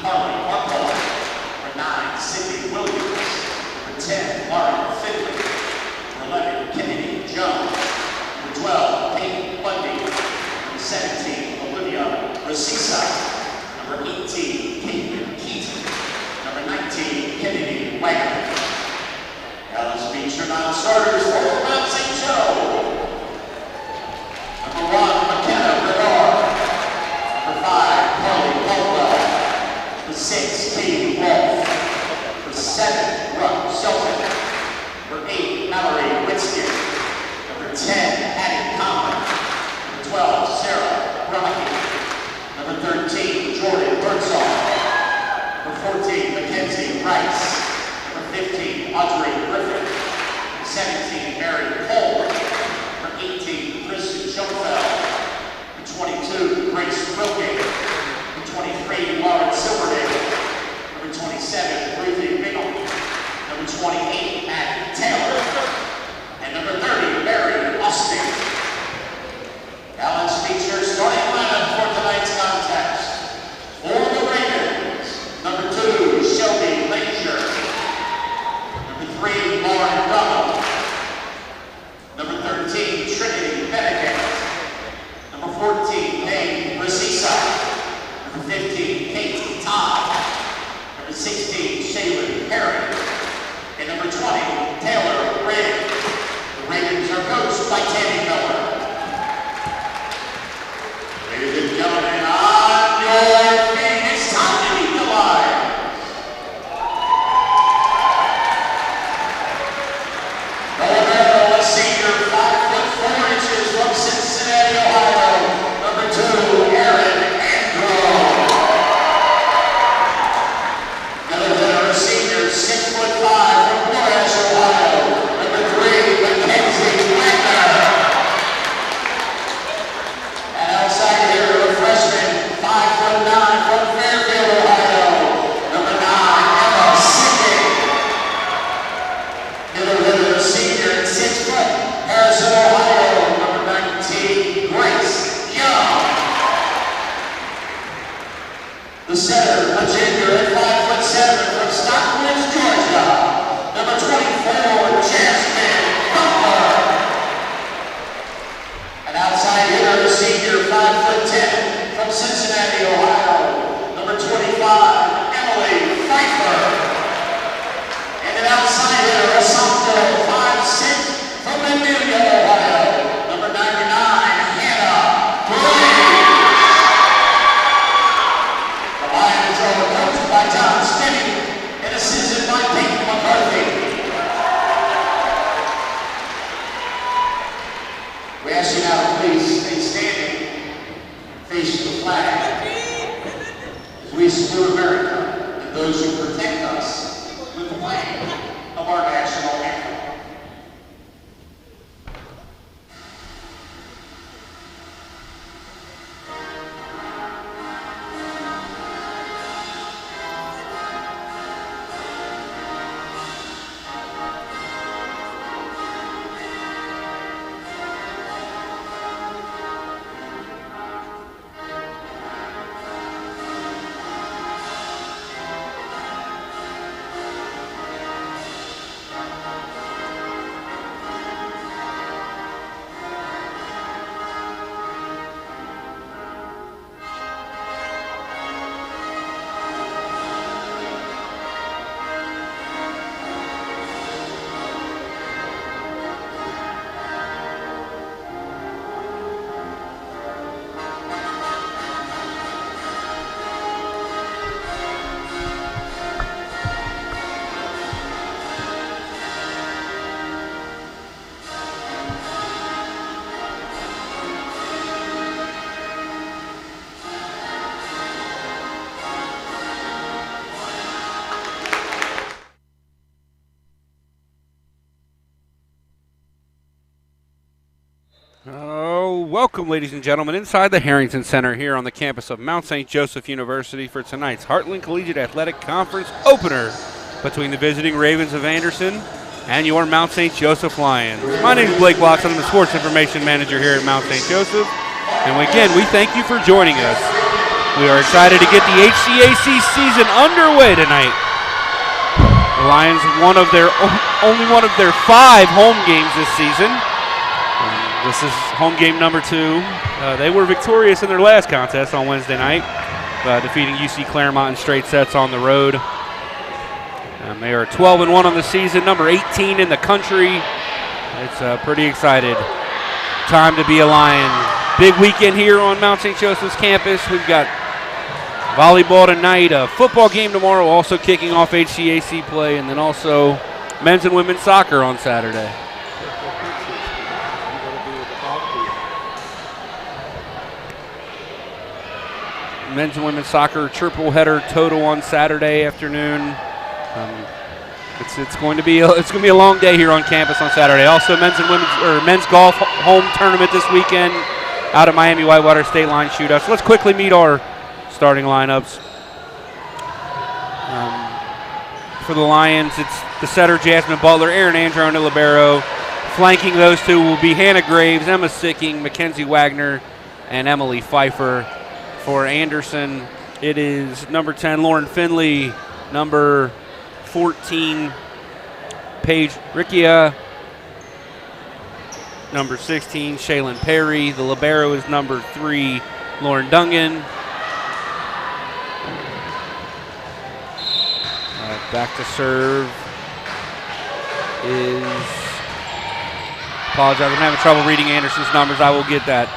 Carly Harbaugh. Number 9, Sydney Williams. Number 10, Lauren Finley. Number 11, Kennedy Jones. Number 12, Peyton Bundy. Number 17, Olivia Rosisa. Number 18, Caitlin Keaton. Number 19, Kennedy Wagner. Now let's meet your non-starters for Mount St. Joe. Number 1, McKenna Bernard. Number 5, Carly Caldwell. Number 6, Katie Wolf. Number 7, Brooke Shelton. Number 8, Mallory Winston. Number 10, Addie Conlon. Number 12, Sarah Brumke. Number 13, Jordan Birdsall. Number 14, Mackenzie Rice. Number 15, Audrey Griffin. Number 17, Mary Cole. Number 18, Kristen Schoenfeld. Number 22, Grace Wilkie. Number 23, Lauren Silverdale. Number 27, Ruthie Bingham. Number 28, Matt Taylor. And number 30, Mary Austin. Now let's feature starting lineup for tonight's contest. For the Ravens, number 2, Shelby Lazier. Number 3, Lauren Donald. Number 13, Trinity Benedict. Number 14, Dave Rosisa. Number 15, Kate Todd. Number 16, Shaylin Perry. And number 20, Taylor Ray. The Ravens are coached by Tammy Miller. Ladies and gentlemen, on your feet, it's time to meet the Lions. Colorado, a senior, 5'4" from Cincinnati, Ohio. Number 2, Aaron Andrew. Another senior, 6'5" from Flores, Ohio. Number 3, Mackenzie Wagner. And outside here, a freshman, 5'9" from Fairfield, Ohio. Number 9, Emma Sidney. Another senior, 6 foot, Harrison, Ohio. Number 19, Grace Young. The center, a junior at 5'7" from Stockbridge, Georgia. Number 24, Jasmine Butler. And outside hitter, a senior, 5'10" from Cincinnati, Ohio. Number 25, Emily Pfeiffer. And an outside hitter, a sophomore, 5'6" from Amelia, Ohio. Number 99, Hannah Brady. The Lions are coached by John Spinney and assisted by Peyton McCarthy. We ask you now to please stay standing, face the flag, as we salute America and those who protect us with the playing of our national anthem. Welcome, ladies and gentlemen, inside the Harrington Center here on the campus of Mount St. Joseph University for tonight's Heartland Collegiate Athletic Conference opener between the visiting Ravens of Anderson and your Mount St. Joseph Lions. My name is Blake Watson. I'm the Sports Information Manager here at Mount St. Joseph. And again, we thank you for joining us. We are excited to get the HCAC season underway tonight. The Lions, only one of their 5 home games this season. This is home game number 2. They were victorious in their last contest on Wednesday night, defeating UC Claremont in straight sets on the road. They are 12-1 on the season, number 18 in the country. It's pretty excited. Time to be a Lion. Big weekend here on Mount St. Joseph's campus. We've got volleyball tonight, a football game tomorrow, also kicking off HCAC play, and then also men's and women's soccer on Saturday. Men's and women's soccer triple header total on Saturday afternoon. It's going to be a long day here on campus on Saturday. Also, men's golf home tournament this weekend out at Miami Whitewater State Line Shootout. So let's quickly meet our starting lineups. For the Lions, it's the setter Jasmine Butler, Erin Androne at libero. Flanking those two will be Hannah Graves, Emma Sicking, Mackenzie Wagner, and Emily Pfeiffer. For Anderson, it is number 10, Lauren Finley, number 14, Paige Riccia, number 16, Shaylin Perry. The libero is number 3, Lauren Dungan. Back to serve is, apologize, I'm having trouble reading Anderson's numbers. I will get that.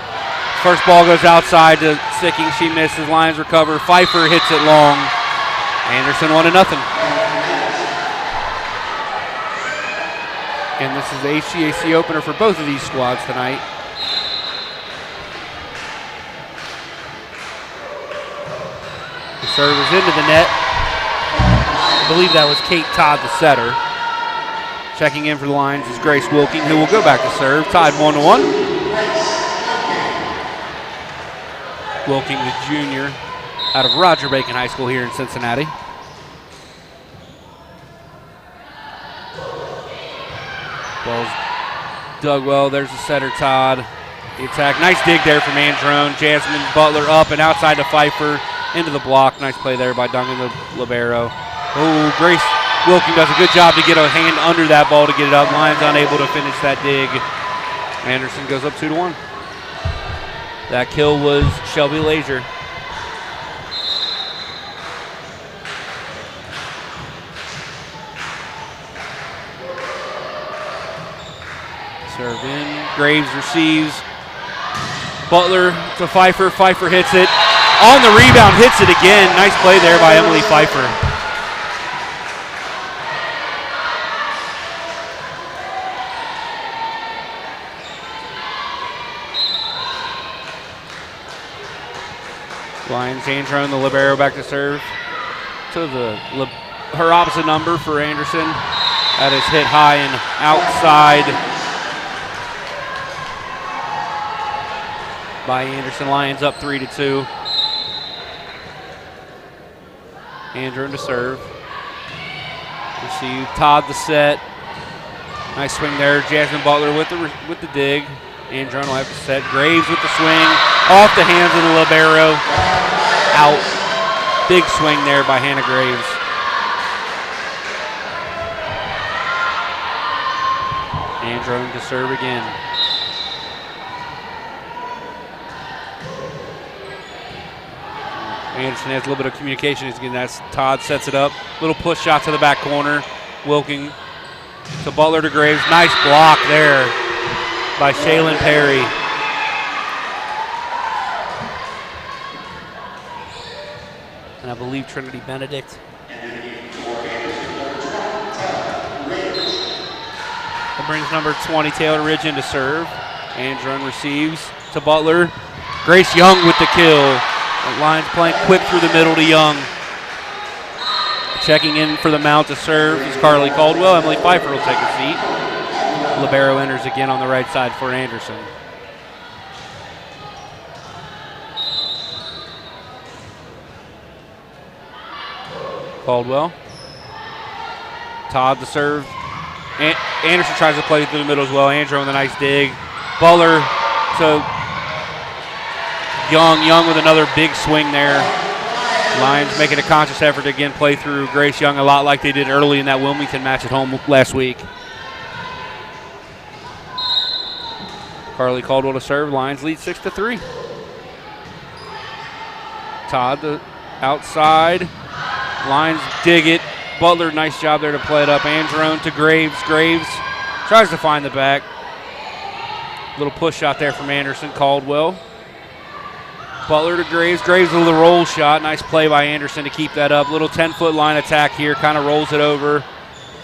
First ball goes outside to Sicking. She misses. Lions recover. Pfeiffer hits it long. Anderson 1-0. And this is the HCAC opener for both of these squads tonight. The serve is into the net. I believe that was Kate Todd, the setter. Checking in for the Lions is Grace Wilking, who will go back to serve. Tied 1-1. Wilking, the junior, out of Roger Bacon High School here in Cincinnati. Ball's dug well. There's the setter, Todd. The attack. Nice dig there from Androne. Jasmine Butler up and outside to Pfeiffer. Into the block. Nice play there by Duncan, the libero. Oh, Grace Wilking does a good job to get a hand under that ball to get it up. Lions unable to finish that dig. Anderson goes up 2-1. That kill was Shelby Lazier. Serve in. Graves receives. Butler to Pfeiffer. Pfeiffer hits it. On the rebound, hits it again. Nice play there by Emily Pfeiffer. Lions, Androne, the libero, back to serve. To her opposite number for Anderson. That is hit high and outside by Anderson. Lions up 3-2. Androne to serve. Receive. Todd the set. Nice swing there. Jasmine Butler with the dig. Androne will have to set. Graves with the swing. Off the hands of the libero. Out. Big swing there by Hannah Graves. Androne to serve again. Anderson has a little bit of communication. He's getting that. Todd sets it up. Little push shot to the back corner. Wilking to Butler to Graves. Nice block there by Shaylin Perry. And I believe Trinity Benedict. That brings number 20, Taylor Ridge, in to serve. Androne receives to Butler. Grace Young with the kill. The Lions playing quick through the middle to Young. Checking in for the mount to serve is Carly Caldwell. Emily Pfeiffer will take a seat. Libero enters again on the right side for Anderson. Caldwell. Todd the serve. Anderson tries to play through the middle as well. Andrew on the nice dig. Butler to Young. Young with another big swing there. Lions making a conscious effort to again play through Grace Young a lot like they did early in that Wilmington match at home last week. Carly Caldwell to serve. Lions lead 6-3. Todd the outside. Lions dig it. Butler, nice job there to play it up. Androne to Graves. Graves tries to find the back. Little push shot there from Anderson. Caldwell. Butler to Graves. Graves with a roll shot. Nice play by Anderson to keep that up. Little 10-foot line attack here. Kind of rolls it over.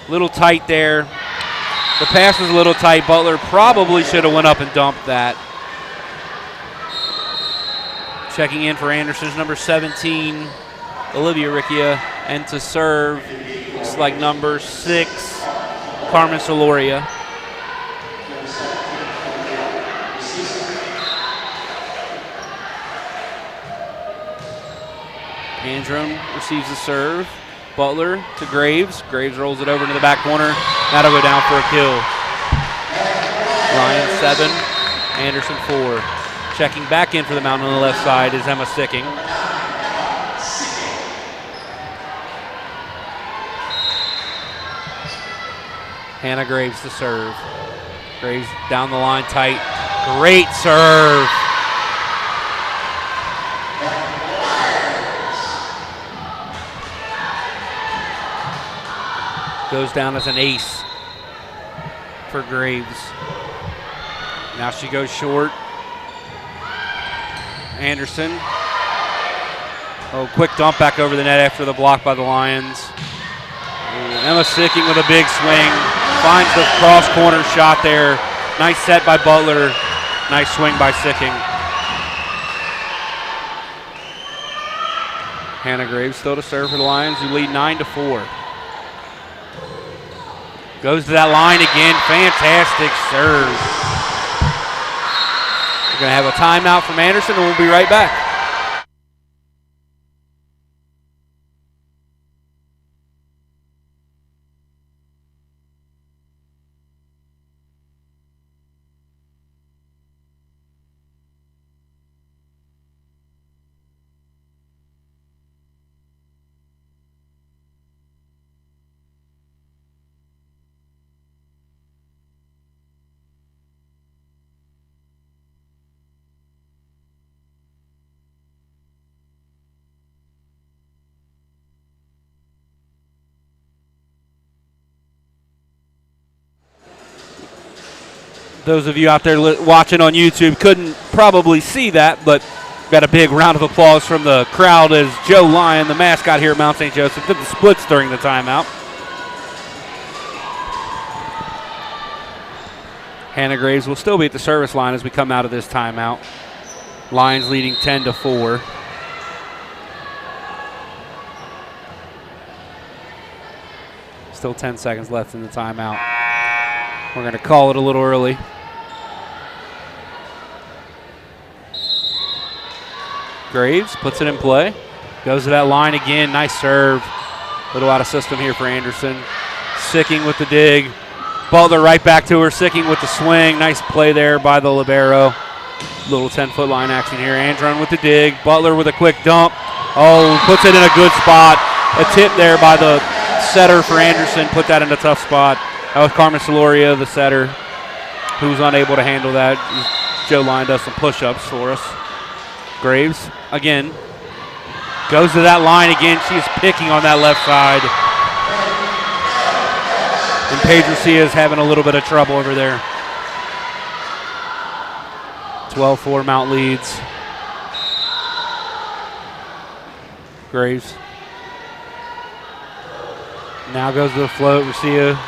Little tight there. The pass was a little tight. Butler probably should have went up and dumped that. Checking in for Anderson's number 17, Olivia Riccia. And to serve, looks like number 6, Carmen Soloria. Andron receives the serve. Butler to Graves. Graves rolls it over into the back corner. That'll go down for a kill. Lions 7, Anderson 4. Checking back in for the Mountain on the left side is Emma Sicking. Hannah Graves to serve. Graves down the line tight. Great serve. Goes down as an ace for Graves. Now she goes short. Anderson. Oh, quick dump back over the net after the block by the Lions. Emma Sicking with a big swing. Finds the cross corner shot there. Nice set by Butler. Nice swing by Sicking. Hannah Graves still to serve for the Lions, who lead 9-4. Goes to that line again. Fantastic serve. We're going to have a timeout from Anderson, and we'll be right back. Those of you out there watching on YouTube couldn't probably see that, but got a big round of applause from the crowd as Joe Lyon, the mascot here at Mount St. Joseph, did the splits during the timeout. Hannah Graves will still be at the service line as we come out of this timeout. Lions leading 10-4. Still 10 seconds left in the timeout. We're going to call it a little early. Graves puts it in play. Goes to that line again. Nice serve. A little out of system here for Anderson. Sicking with the dig. Butler right back to her. Sicking with the swing. Nice play there by the libero. Little 10-foot line action here. Andron with the dig. Butler with a quick dump. Oh, puts it in a good spot. A tip there by the setter for Anderson. Put that in a tough spot. That was Carmen Soloria, the setter, who's unable to handle that. Joe Lyon does some push-ups for us. Graves, again, goes to that line again. She is picking on that left side. And Paige Garcia is having a little bit of trouble over there. 12-4 Mount leads. Graves. Now goes to the float. Garcia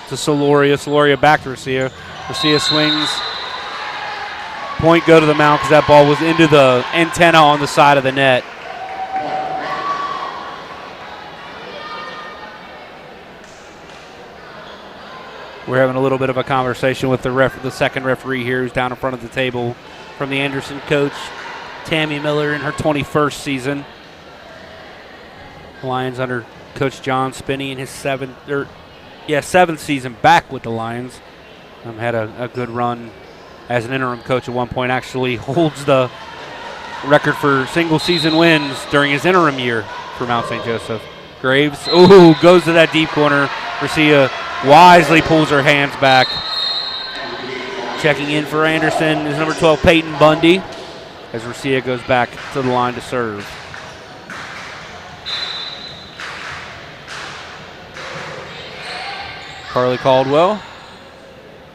to Soloria. Soloria back to Garcia. Garcia swings. Point go to the Mount because that ball was into the antenna on the side of the net. We're having a little bit of a conversation with the second referee here, who's down in front of the table, from the Anderson coach, Tammy Miller, in her 21st season. Lions under Coach John Spinney in his seventh season back with the Lions. Had a good run as an interim coach at one point. Actually holds the record for single season wins during his interim year for Mount St. Joseph. Graves, goes to that deep corner. Garcia wisely pulls her hands back. Checking in for Anderson is number 12, Peyton Bundy, as Garcia goes back to the line to serve. Carly Caldwell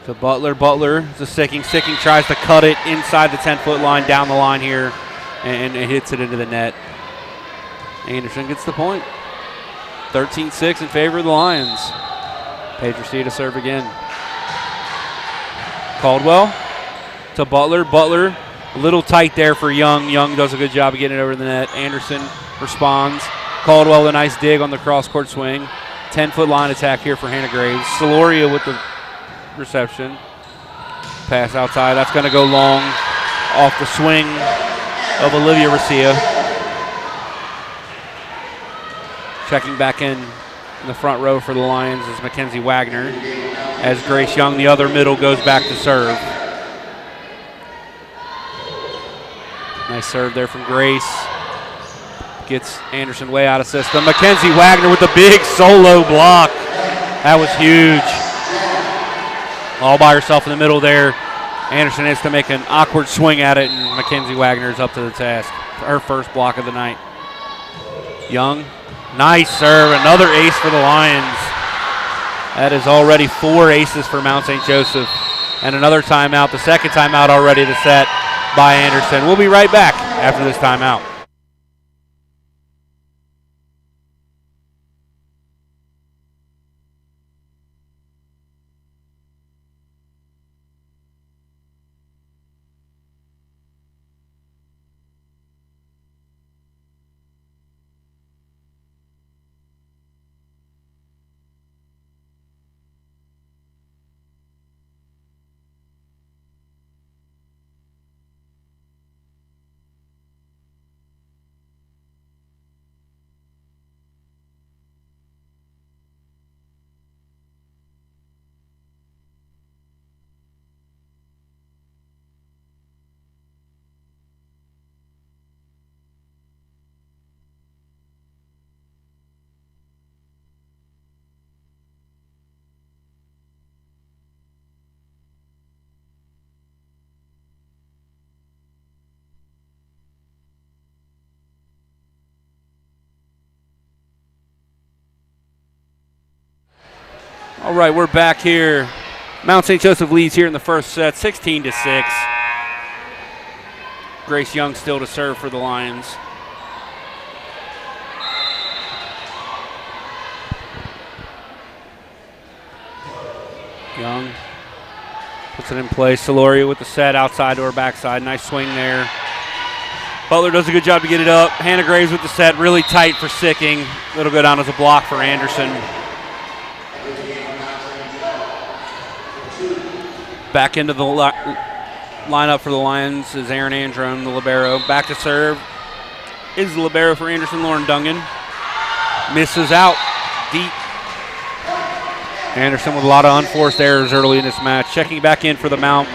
to Butler. Butler is a Sicking. Sicking tries to cut it inside the 10-foot line, down the line here, and it hits it into the net. Anderson gets the point. 13-6 in favor of the Lions. Paige Garcia to serve again. Caldwell to Butler. Butler a little tight there for Young. Young does a good job of getting it over the net. Anderson responds. Caldwell with a nice dig on the cross-court swing. 10-foot line attack here for Hannah Graves. Soloria with the reception. Pass outside. That's going to go long off the swing of Olivia Garcia. Checking back in the front row for the Lions is Mackenzie Wagner, as Grace Young, the other middle, goes back to serve. Nice serve there from Grace. Gets Anderson way out of system. Mackenzie Wagner with the big solo block. That was huge. All by herself in the middle there. Anderson has to make an awkward swing at it, and Mackenzie Wagner is up to the task. Her first block of the night. Young, nice serve. Another ace for the Lions. That is already 4 aces for Mount St. Joseph. And another timeout, the second timeout already to set by Anderson. We'll be right back after this timeout. All right, we're back here. Mount St. Joseph leads here in the first set, 16-6. Grace Young still to serve for the Lions. Young puts it in place. Soloria with the set outside to her backside. Nice swing there. Butler does a good job to get it up. Hannah Graves with the set, really tight for Sicking. It'll go down as a block for Anderson. Back into the lineup for the Lions is Aaron Androne, the libero. Back to serve is the libero for Anderson, Lauren Dungan. Misses out deep. Anderson with a lot of unforced errors early in this match. Checking back in for the Mount,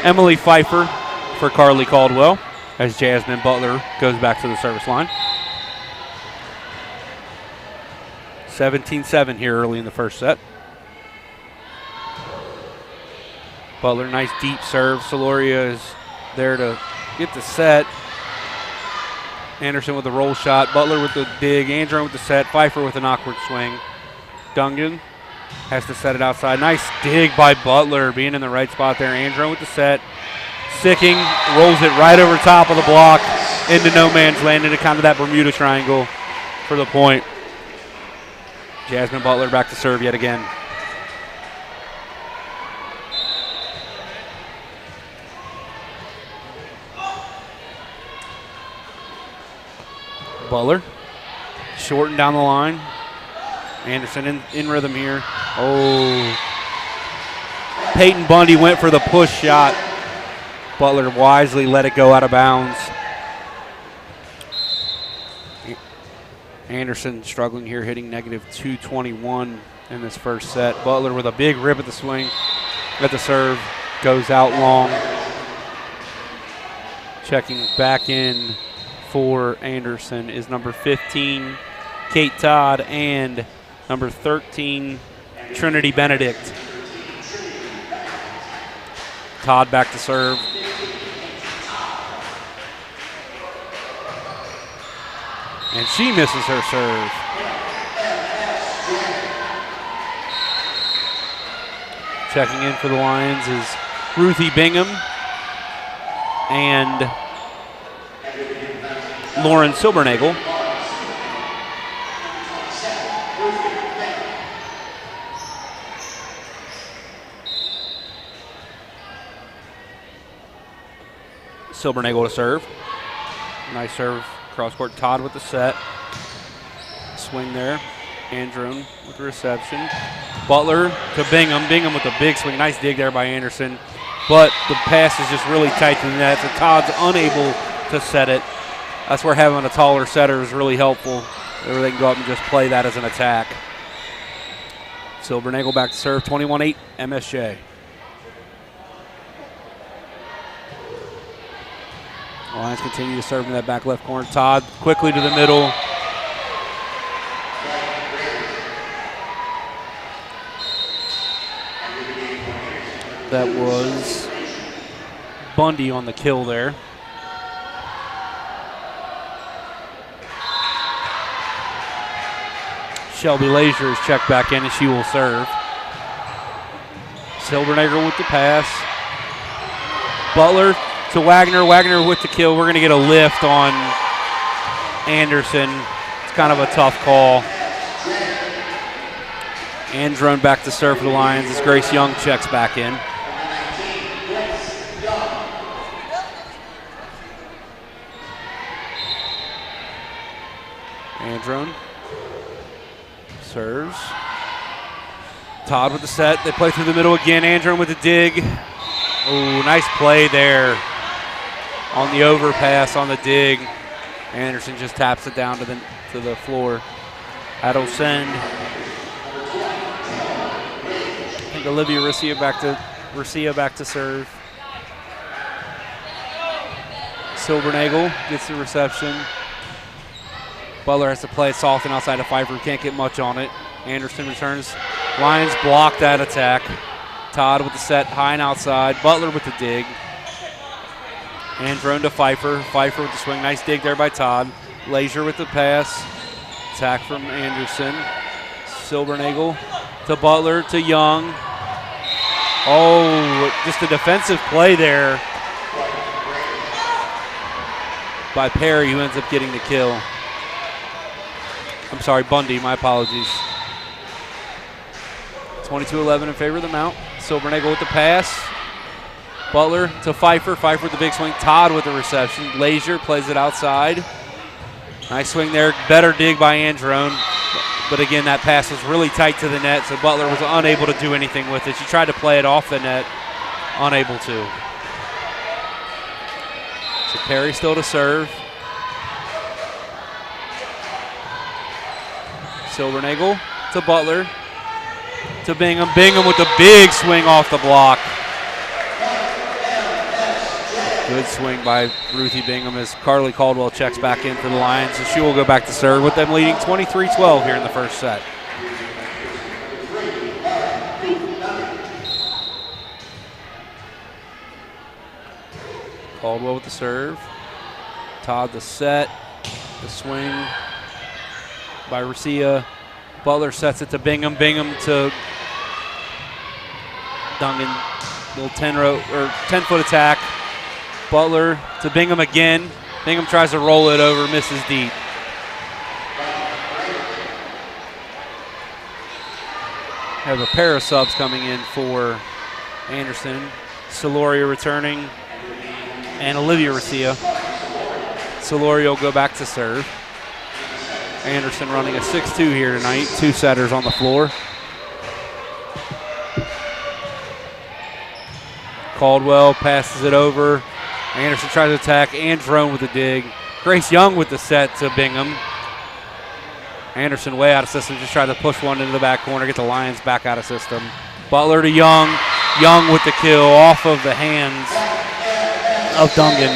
Emily Pfeiffer for Carly Caldwell, as Jasmine Butler goes back to the service line. 17-7 here early in the first set. Butler, nice deep serve. Soloria is there to get the set. Anderson with the roll shot. Butler with the dig. Andrew with the set. Pfeiffer with an awkward swing. Dungan has to set it outside. Nice dig by Butler, being in the right spot there. Andrew with the set. Sicking rolls it right over top of the block into no man's land, into kind of that Bermuda Triangle for the point. Jasmine Butler back to serve yet again. Butler, shortened down the line. Anderson in rhythm here. Oh. Peyton Bundy went for the push shot. Butler wisely let it go out of bounds. Anderson struggling here, hitting -221 in this first set. Butler with a big rip at the swing. At the serve, goes out long. Checking back in for Anderson is number 15, Kate Todd, and number 13, Trinity Benedict. Todd back to serve. And she misses her serve. Checking in for the Lions is Ruthie Bingham and Lauren Silbernagel. Silbernagel to serve. Nice serve cross court. Todd with the set. Swing there. Andron with the reception. Butler to Bingham. Bingham with a big swing. Nice dig there by Anderson. But the pass is just really tight to the net, so Todd's unable to set it. That's where having a taller setter is really helpful. Where they can go up and just play that as an attack. Silbernagel back to serve. 21-8 MSJ. Lions continue to serve in that back left corner. Todd quickly to the middle. That was Bundy on the kill there. Shelby Lazier is checked back in and she will serve. Silbernagel with the pass. Butler to Wagner. Wagner with the kill. We're going to get a lift on Anderson. It's kind of a tough call. Andron back to serve for the Lions as Grace Young checks back in. Andron serves. Todd with the set. They play through the middle again. Andron with the dig. Oh, nice play there on the overpass on the dig. Anderson just taps it down to the floor. That'll send, I think, Olivia Russia back to serve. Silbernagel gets the reception. Butler has to play it soft and outside of Pfeiffer. Can't get much on it. Anderson returns. Lions block that attack. Todd with the set, high and outside. Butler with the dig. Andron to Pfeiffer. Pfeiffer with the swing. Nice dig there by Todd. Lazier with the pass. Attack from Anderson. Silbernagel to Butler to Young. Oh, just a defensive play there by Perry, who ends up getting the kill. I'm sorry, Bundy, my apologies. 22-11 in favor of the Mount. Silbernagel with the pass. Butler to Pfeiffer. Pfeiffer with the big swing. Todd with the reception. Lazier plays it outside. Nice swing there. Better dig by Andron. But again, that pass was really tight to the net, so Butler was unable to do anything with it. She tried to play it off the net. Unable to. So Perry still to serve. Silbernagel to Butler to Bingham. Bingham with a big swing off the block. Good swing by Ruthie Bingham as Carly Caldwell checks back in for the Lions. And she will go back to serve with them leading 23-12 here in the first set. Caldwell with the serve. Todd the set. The swing by Russia. Butler sets it to Bingham. Bingham to Dungan. Little 10-foot attack. Butler to Bingham again. Bingham tries to roll it over, misses deep. Have a pair of subs coming in for Anderson. Soloria returning, and Olivia Russia. Soloria will go back to serve. Anderson running a 6-2 here tonight. Two setters on the floor. Caldwell passes it over. Anderson tries to attack. Andron with the dig. Grace Young with the set to Bingham. Anderson way out of system. Just tried to push one into the back corner. Get the Lions back out of system. Butler to Young. Young with the kill off of the hands of Dungan.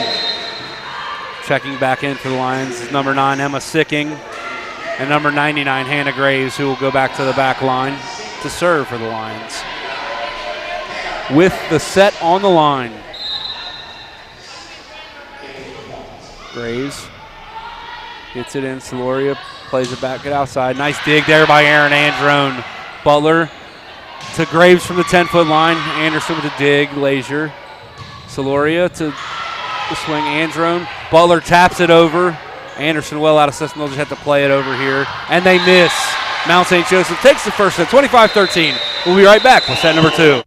Checking back in for the Lions is number 9, Emma Sicking, and number 99, Hannah Graves, who will go back to the back line to serve for the Lions. With the set on the line. Graves gets it in. Soloria plays it back, get outside. Nice dig there by Aaron Androne. Butler to Graves from the 10-foot line. Anderson with a dig. Lazier. Soloria to the swing. Androne. Butler taps it over. Anderson well out of system. They'll just have to play it over here. And they miss. Mount St. Joseph takes the first set, 25-13. We'll be right back with set number 2.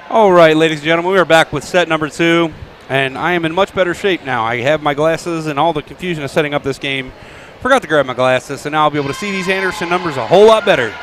All right, ladies and gentlemen, we are back with set number 2, and I am in much better shape now. I have my glasses, and all the confusion of setting up this game, forgot to grab my glasses, so now I'll be able to see these Anderson numbers a whole lot better.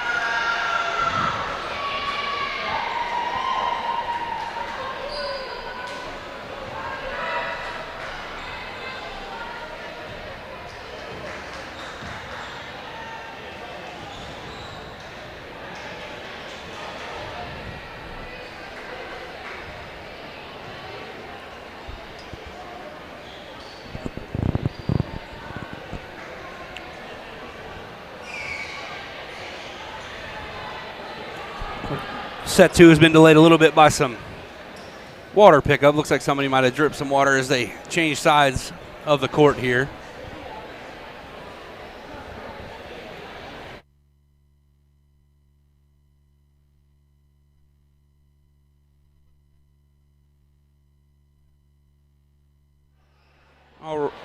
Set 2 has been delayed a little bit by some water pickup. Looks like somebody might have dripped some water as they change sides of the court here.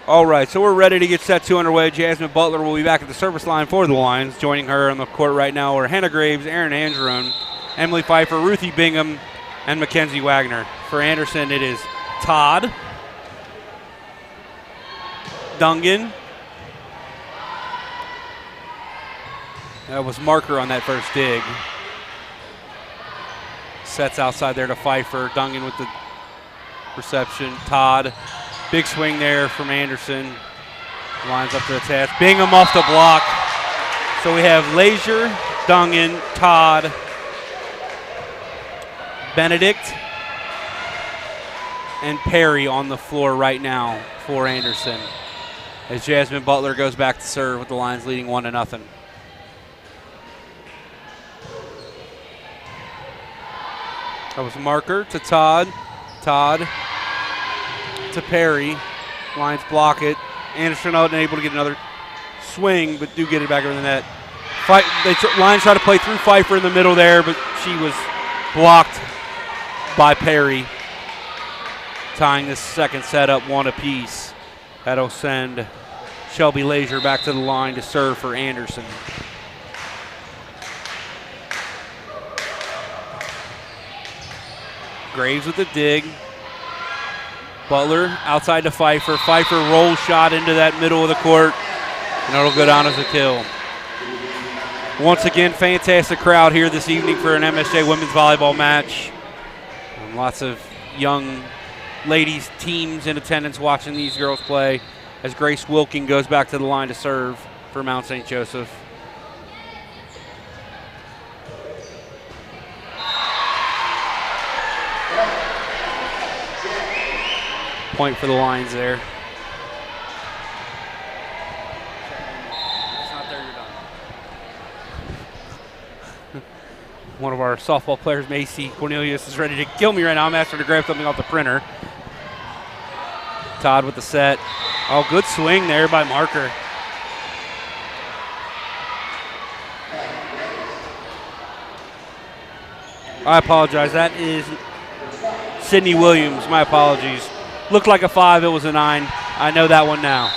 All right, so we're ready to get set two underway. Jasmine Butler will be back at the service line for the Lions. Joining her on the court right now are Hannah Graves, Erin Andron, Emily Pfeiffer, Ruthie Bingham, and Mackenzie Wagner. For Anderson, it is Todd, Dungan. That was Marker on that first dig. Sets outside there to Pfeiffer. Dungan with the reception. Todd. Big swing there from Anderson. Lines up to the task. Bingham off the block. So we have Leisure, Dungan, Todd, Benedict, and Perry on the floor right now for Anderson. As Jasmine Butler goes back to serve with the Lions leading 1-0. That was Marker to Todd. Todd to Perry. Lions block it. Anderson unable to get another swing, but do get it back over the net. Lions try to play through Pfeiffer in the middle there, but she was blocked by Perry, tying this second set up 1 apiece. That'll send Shelby Leisure back to the line to serve for Anderson. Graves with the dig. Butler outside to Pfeiffer. Pfeiffer rolls shot into that middle of the court, and it'll go down as a kill. Once again, fantastic crowd here this evening for an MSJ women's volleyball match. Lots of young ladies teams in attendance watching these girls play as Grace Wilking goes back to the line to serve for Mount St. Joseph. Point for the Lions there. It's not there, you're done. One of our softball players, Macy Cornelius, is ready to kill me right now. I'm asking her to grab something off the printer. Todd with the set. Oh, good swing there by Marker. I apologize. That is Sydney Williams. My apologies. Looked like a 5. It was a 9. I know that one now.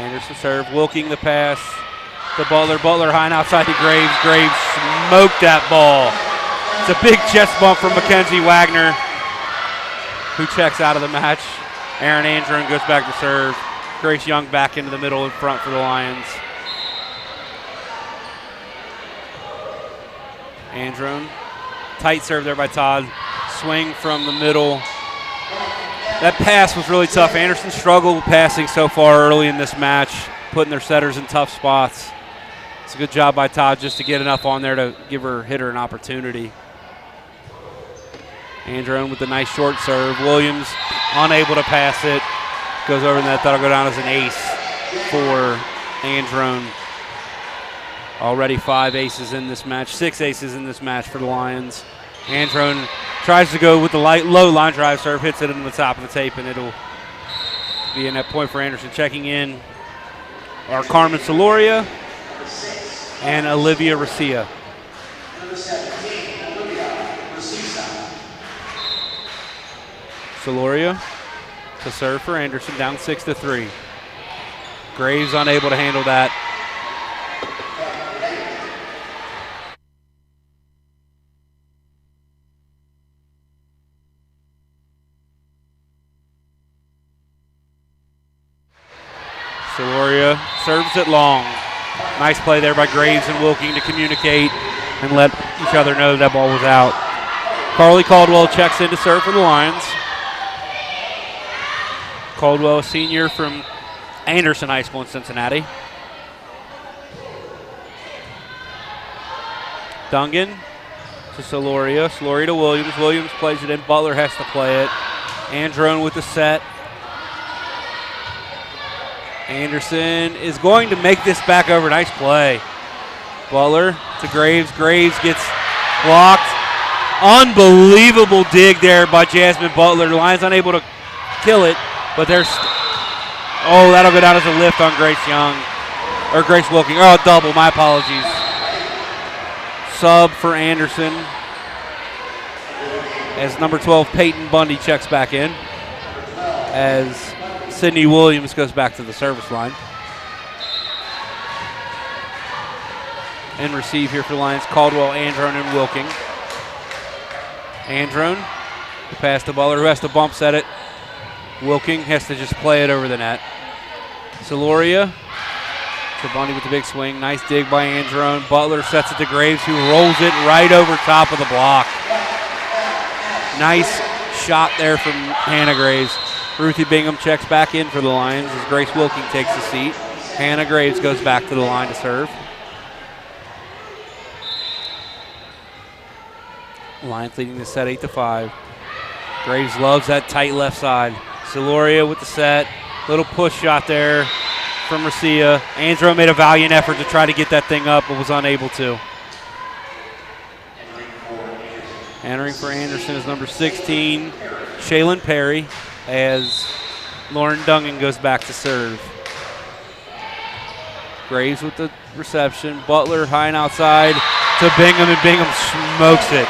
Anderson serve. Wilking the pass to Butler. Butler high and outside to Graves. Graves smoked that ball. It's a big chest bump from Mackenzie Wagner, who checks out of the match. Erin Andron goes back to serve. Grace Young back into the middle in front for the Lions. Andron. Tight serve there by Todd. Swing from the middle. That pass was really tough. Anderson struggled with passing so far early in this match, putting their setters in tough spots. It's a good job by Todd just to get enough on there to give her hitter an opportunity. Andron with the nice short serve. Williams unable to pass it. Goes over the net. That'll go down as an ace for Andron. Already 5 aces in this match, 6 aces in this match for the Lions. Andron tries to go with the low line drive serve, hits it in the top of the tape, and it'll be a net point for Anderson. Checking in are Carmen Soloria and Olivia Racia. Soloria to serve for Anderson, down 6-3. Graves unable to handle that. Soloria serves it long. Nice play there by Graves and Wilking to communicate and let each other know that ball was out. Carly Caldwell checks in to serve for the Lions. Caldwell, a senior from Anderson High School in Cincinnati. Dungan to Soloria. Soloria to Williams. Williams plays it in. Butler has to play it. Andron with the set. Anderson is going to make this back over. Nice play. Butler to Graves. Graves gets blocked. Unbelievable dig there by Jasmine Butler. The Lions unable to kill it, but there's, oh, that'll go down as a lift on Grace Young, or Grace Wilking. Oh, double, my apologies. Sub for Anderson. as number 12 Peyton Bundy checks back in, as Sydney Williams goes back to the service line. And receive here for the Lions, Caldwell, Androne, and Wilking. Androne, the pass to Butler, who has to bump set it. Wilking has to just play it over the net. Soloria to Bundy with the big swing. Nice dig by Androne. Butler sets it to Graves, who rolls it right over top of the block. Nice shot there from Hannah Graves. Ruthie Bingham checks back in for the Lions as Grace Wilking takes the seat. Hannah Graves goes back to the line to serve. Lions leading the set 8-5. Graves loves that tight left side. Soloria with the set. Little push shot there from Racia. Andro made a valiant effort to try to get that thing up, but was unable to. Entering for Anderson is number 16, Shaylin Perry, as Lauren Dungan goes back to serve. Graves with the reception. Butler high and outside to Bingham, and Bingham smokes it.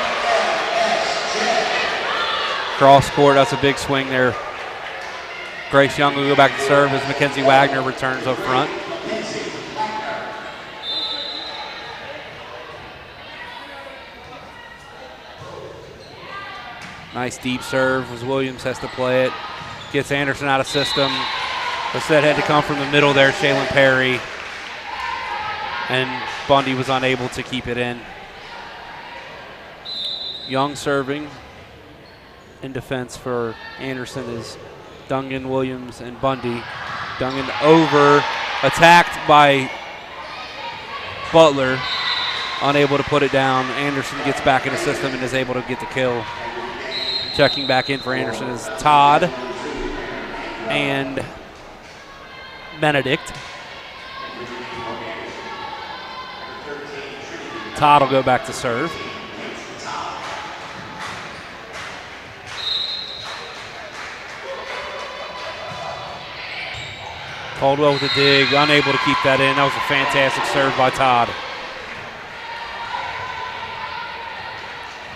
Cross court, that's a big swing there. Grace Young will go back to serve as Mackenzie Wagner returns up front. Nice deep serve as Williams has to play it. Gets Anderson out of system. The set had to come from the middle there, Shaylin Perry. And Bundy was unable to keep it in. Young serving. In defense for Anderson is Dungan, Williams, and Bundy. Dungan over, attacked by Butler, unable to put it down. Anderson gets back in the system and is able to get the kill. Checking back in for Anderson is Todd and Benedict. Todd will go back to serve. Caldwell with a dig, unable to keep that in. That was a fantastic serve by Todd.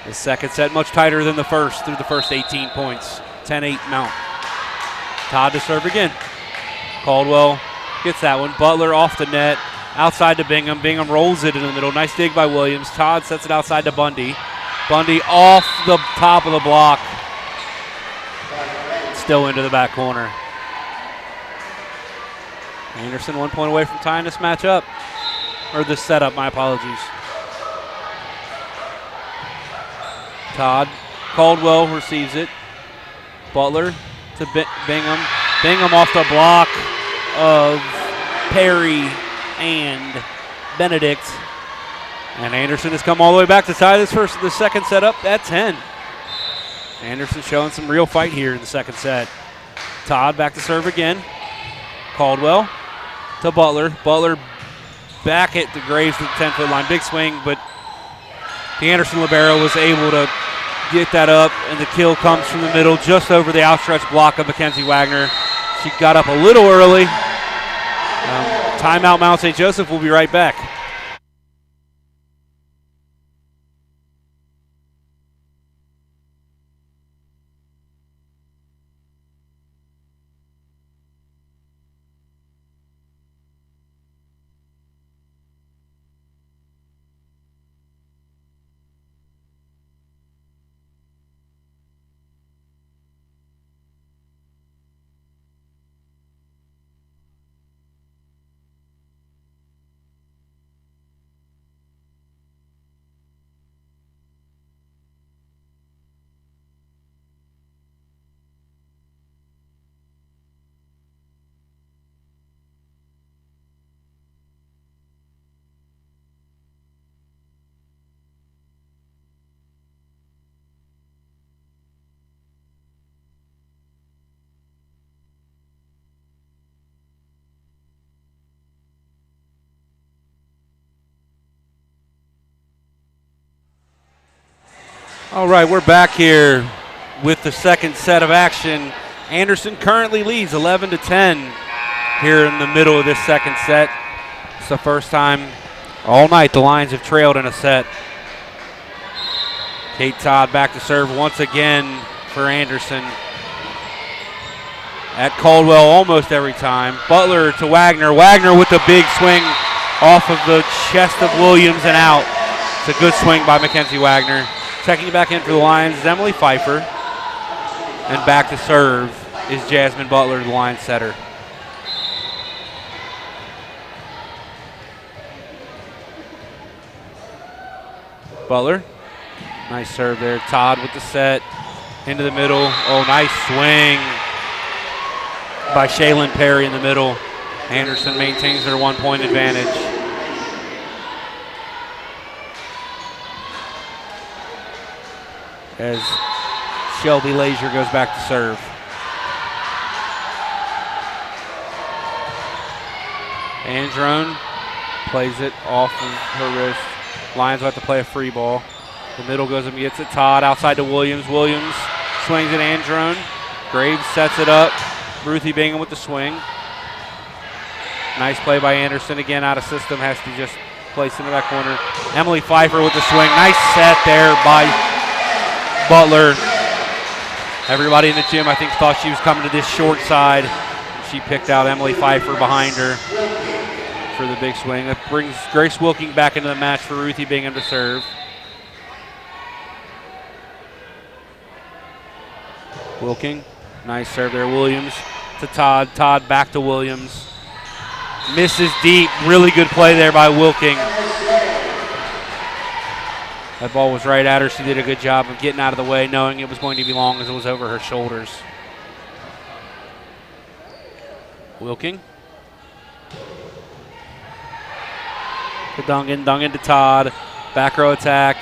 The second set much tighter than the first through the first 18 points. 10-8 Mount. Todd to serve again. Caldwell gets that one. Butler off the net, outside to Bingham. Bingham rolls it in the middle. Nice dig by Williams. Todd sets it outside to Bundy. Bundy off the top of the block. Still into the back corner. Anderson 1 point away from tying this match up. Or this setup, my apologies. Todd. Caldwell receives it. Butler to Bingham. Bingham off the block of Perry and Benedict. And Anderson has come all the way back to tie the second set up at 10. Anderson showing some real fight here in the second set. Todd back to serve again. Caldwell to Butler. Butler back at the Graves to the 10-foot line. Big swing, but the Anderson libero was able to get that up, and the kill comes from the middle just over the outstretched block of Mackenzie Wagner. She got up a little early. Timeout Mount St. Joseph. We'll be right back. All right, we're back here with the second set of action. Anderson currently leads 11-10 here in the middle of this second set. It's the first time all night the Lions have trailed in a set. Kate Todd back to serve once again for Anderson. At Caldwell almost every time. Butler to Wagner. Wagner with the big swing off of the chest of Williams and out. It's a good swing by Mackenzie Wagner. Checking it back in for the Lions is Emily Pfeiffer. And back to serve is Jasmine Butler, the line setter. Butler. Nice serve there. Todd with the set. Into the middle. Oh, nice swing by Shaylin Perry in the middle. Anderson maintains their 1-point advantage. As Shelby Lazier goes back to serve. Androne plays it off of her wrist. Lions will have to play a free ball. The middle goes and gets it. Todd outside to Williams. Williams swings at Androne. Graves sets it up. Ruthie Bingham with the swing. Nice play by Anderson. Again, out of system. Has to just place in the back corner. Emily Pfeiffer with the swing. Nice set there by Butler. Everybody in the gym, I think, thought she was coming to this short side. She picked out Emily Pfeiffer behind her for the big swing. That brings Grace Wilking back into the match for Ruthie Bingham to serve. Wilking, nice serve there. Williams to Todd. Todd back to Williams. Misses deep. Really good play there by Wilking. That ball was right at her. She did a good job of getting out of the way, knowing it was going to be long as it was over her shoulders. Wilking. To Dungan. Dungan to Todd. Back row attack.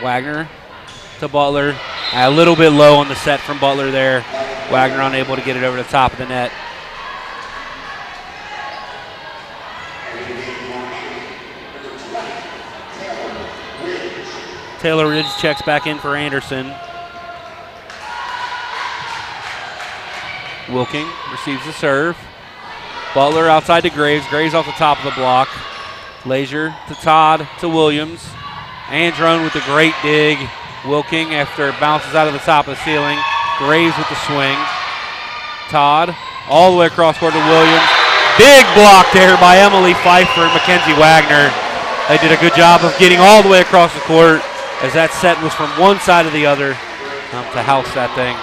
Wagner to Butler. A little bit low on the set from Butler there. Wagner unable to get it over the top of the net. Taylor Ridge checks back in for Anderson. Wilking receives the serve. Butler outside to Graves. Graves off the top of the block. Lazier to Todd to Williams. Androne with a great dig. Wilking after it bounces out of the top of the ceiling. Graves with the swing. Todd all the way across court to Williams. Big block there by Emily Pfeiffer and Mackenzie Wagner. They did a good job of getting all the way across the court as that set was from one side to the other to house that thing.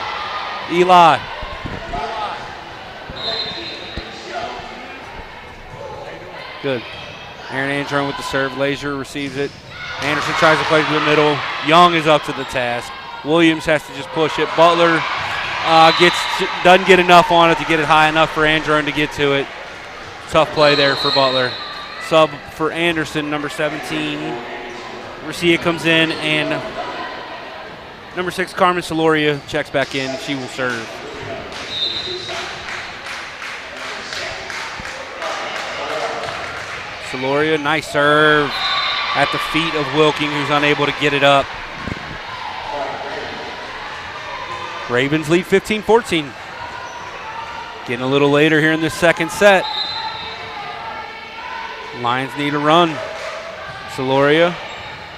Eli. Good. Aaron Androne with the serve. Lazier receives it. Anderson tries to play to the middle. Young is up to the task. Williams has to just push it. Butler doesn't get enough on it to get it high enough for Androne to get to it. Tough play there for Butler. Sub for Anderson, number 17. Garcia comes in, and number 6, Carmen Soloria, checks back in. She will serve. Soloria, nice serve at the feet of Wilking, who's unable to get it up. Ravens lead 15-14. Getting a little later here in this second set. Lions need a run. Soloria.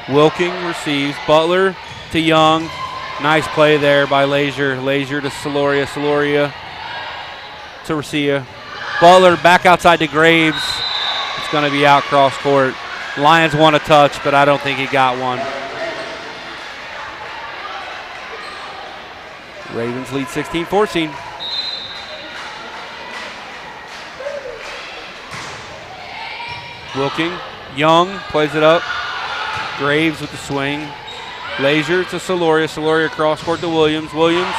Wilking receives. Butler to Young. Nice play there by Lazier. Lazier to Soloria. Soloria to Garcia. Butler back outside to Graves. It's going to be out cross court. Lions want a touch, but I don't think he got one. Ravens lead 16-14. Wilking. Young plays it up. Graves with the swing. Lazier to Soloria. Soloria cross court to Williams. Williams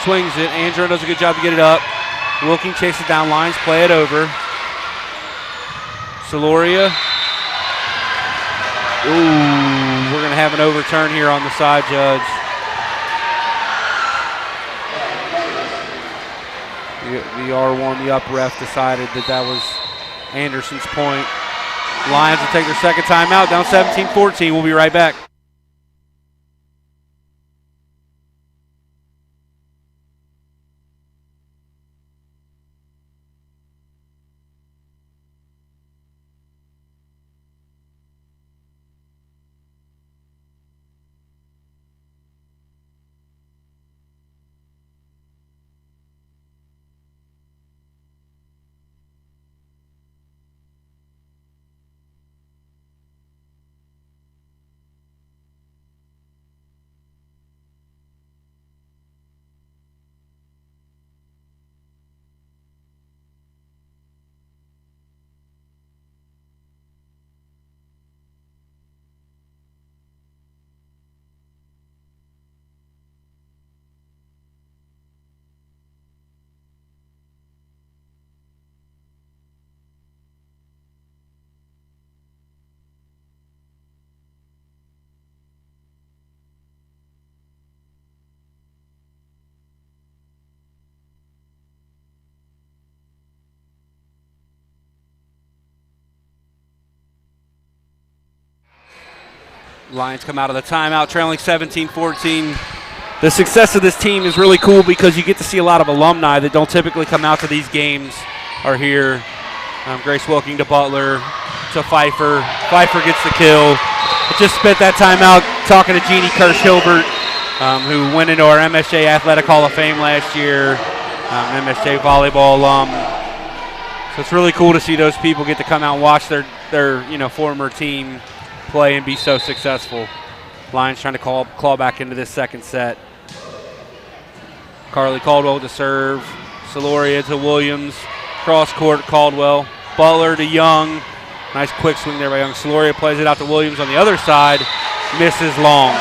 swings it. Andrew does a good job to get it up. Wilking chases down lines. Play it over. Soloria. Ooh, we're going to have an overturn here on the side, Judge. The R1, the up ref, decided that was Anderson's point. Lions will take their second timeout, down 17-14. We'll be right back. Lions come out of the timeout trailing 17-14. The success of this team is really cool because you get to see a lot of alumni that don't typically come out to these games are here. Grace Wilking to Butler to Pfeiffer. Pfeiffer gets the kill. I just spent that timeout talking to Jeannie Kirsch-Hilbert, who went into our MSJ Athletic Hall of Fame last year, MSJ Volleyball alum. So it's really cool to see those people get to come out and watch their former team play and be so successful. Lions trying to claw back into this second set. Carly Caldwell to serve. Soloria to Williams. Cross court, Caldwell. Butler to Young. Nice quick swing there by Young. Soloria plays it out to Williams on the other side. Misses long.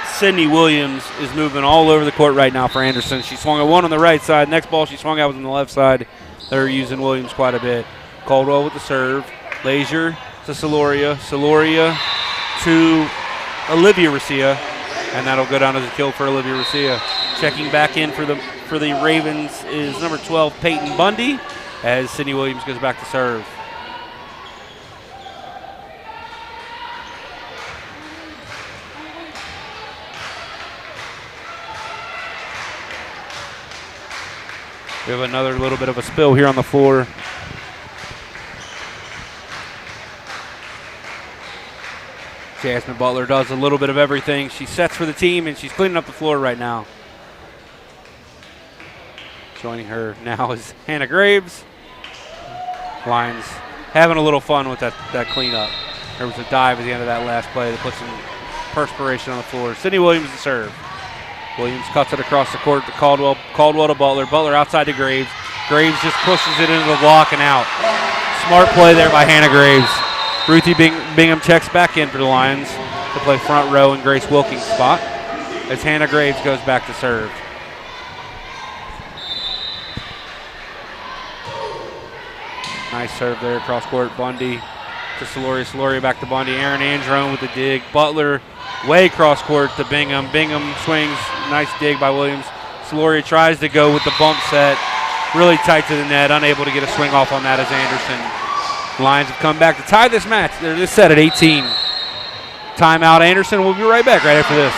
Sydney Williams is moving all over the court right now for Anderson. She swung at one on the right side. Next ball she swung out was on the left side. They're using Williams quite a bit. Caldwell with the serve. Lazier to Soloria. Soloria to Olivia Recia. And that'll go down as a kill for Olivia Recia. Checking back in for the Ravens is number 12, Peyton Bundy, as Sydney Williams goes back to serve. We have another little bit of a spill here on the floor. Jasmine Butler does a little bit of everything. She sets for the team, and she's cleaning up the floor right now. Joining her now is Hannah Graves. Lions having a little fun with that cleanup. There was a dive at the end of that last play that put some perspiration on the floor. Sydney Williams to serve. Williams cuts it across the court to Caldwell. Caldwell to Butler. Butler outside to Graves. Graves just pushes it into the block and out. Smart play there by Hannah Graves. Ruthie Bingham checks back in for the Lions to play front row in Grace Wilking's spot as Hannah Graves goes back to serve. Nice serve there across court. Bundy to Soloria. Soloria back to Bundy. Aaron Androne with the dig. Butler way cross court to Bingham. Bingham swings. Nice dig by Williams. Soloria tries to go with the bump set. Really tight to the net. Unable to get a swing off on that as Anderson. Lions have come back to tie this match. They're this set at 18. Timeout, Anderson. We'll be right back right after this.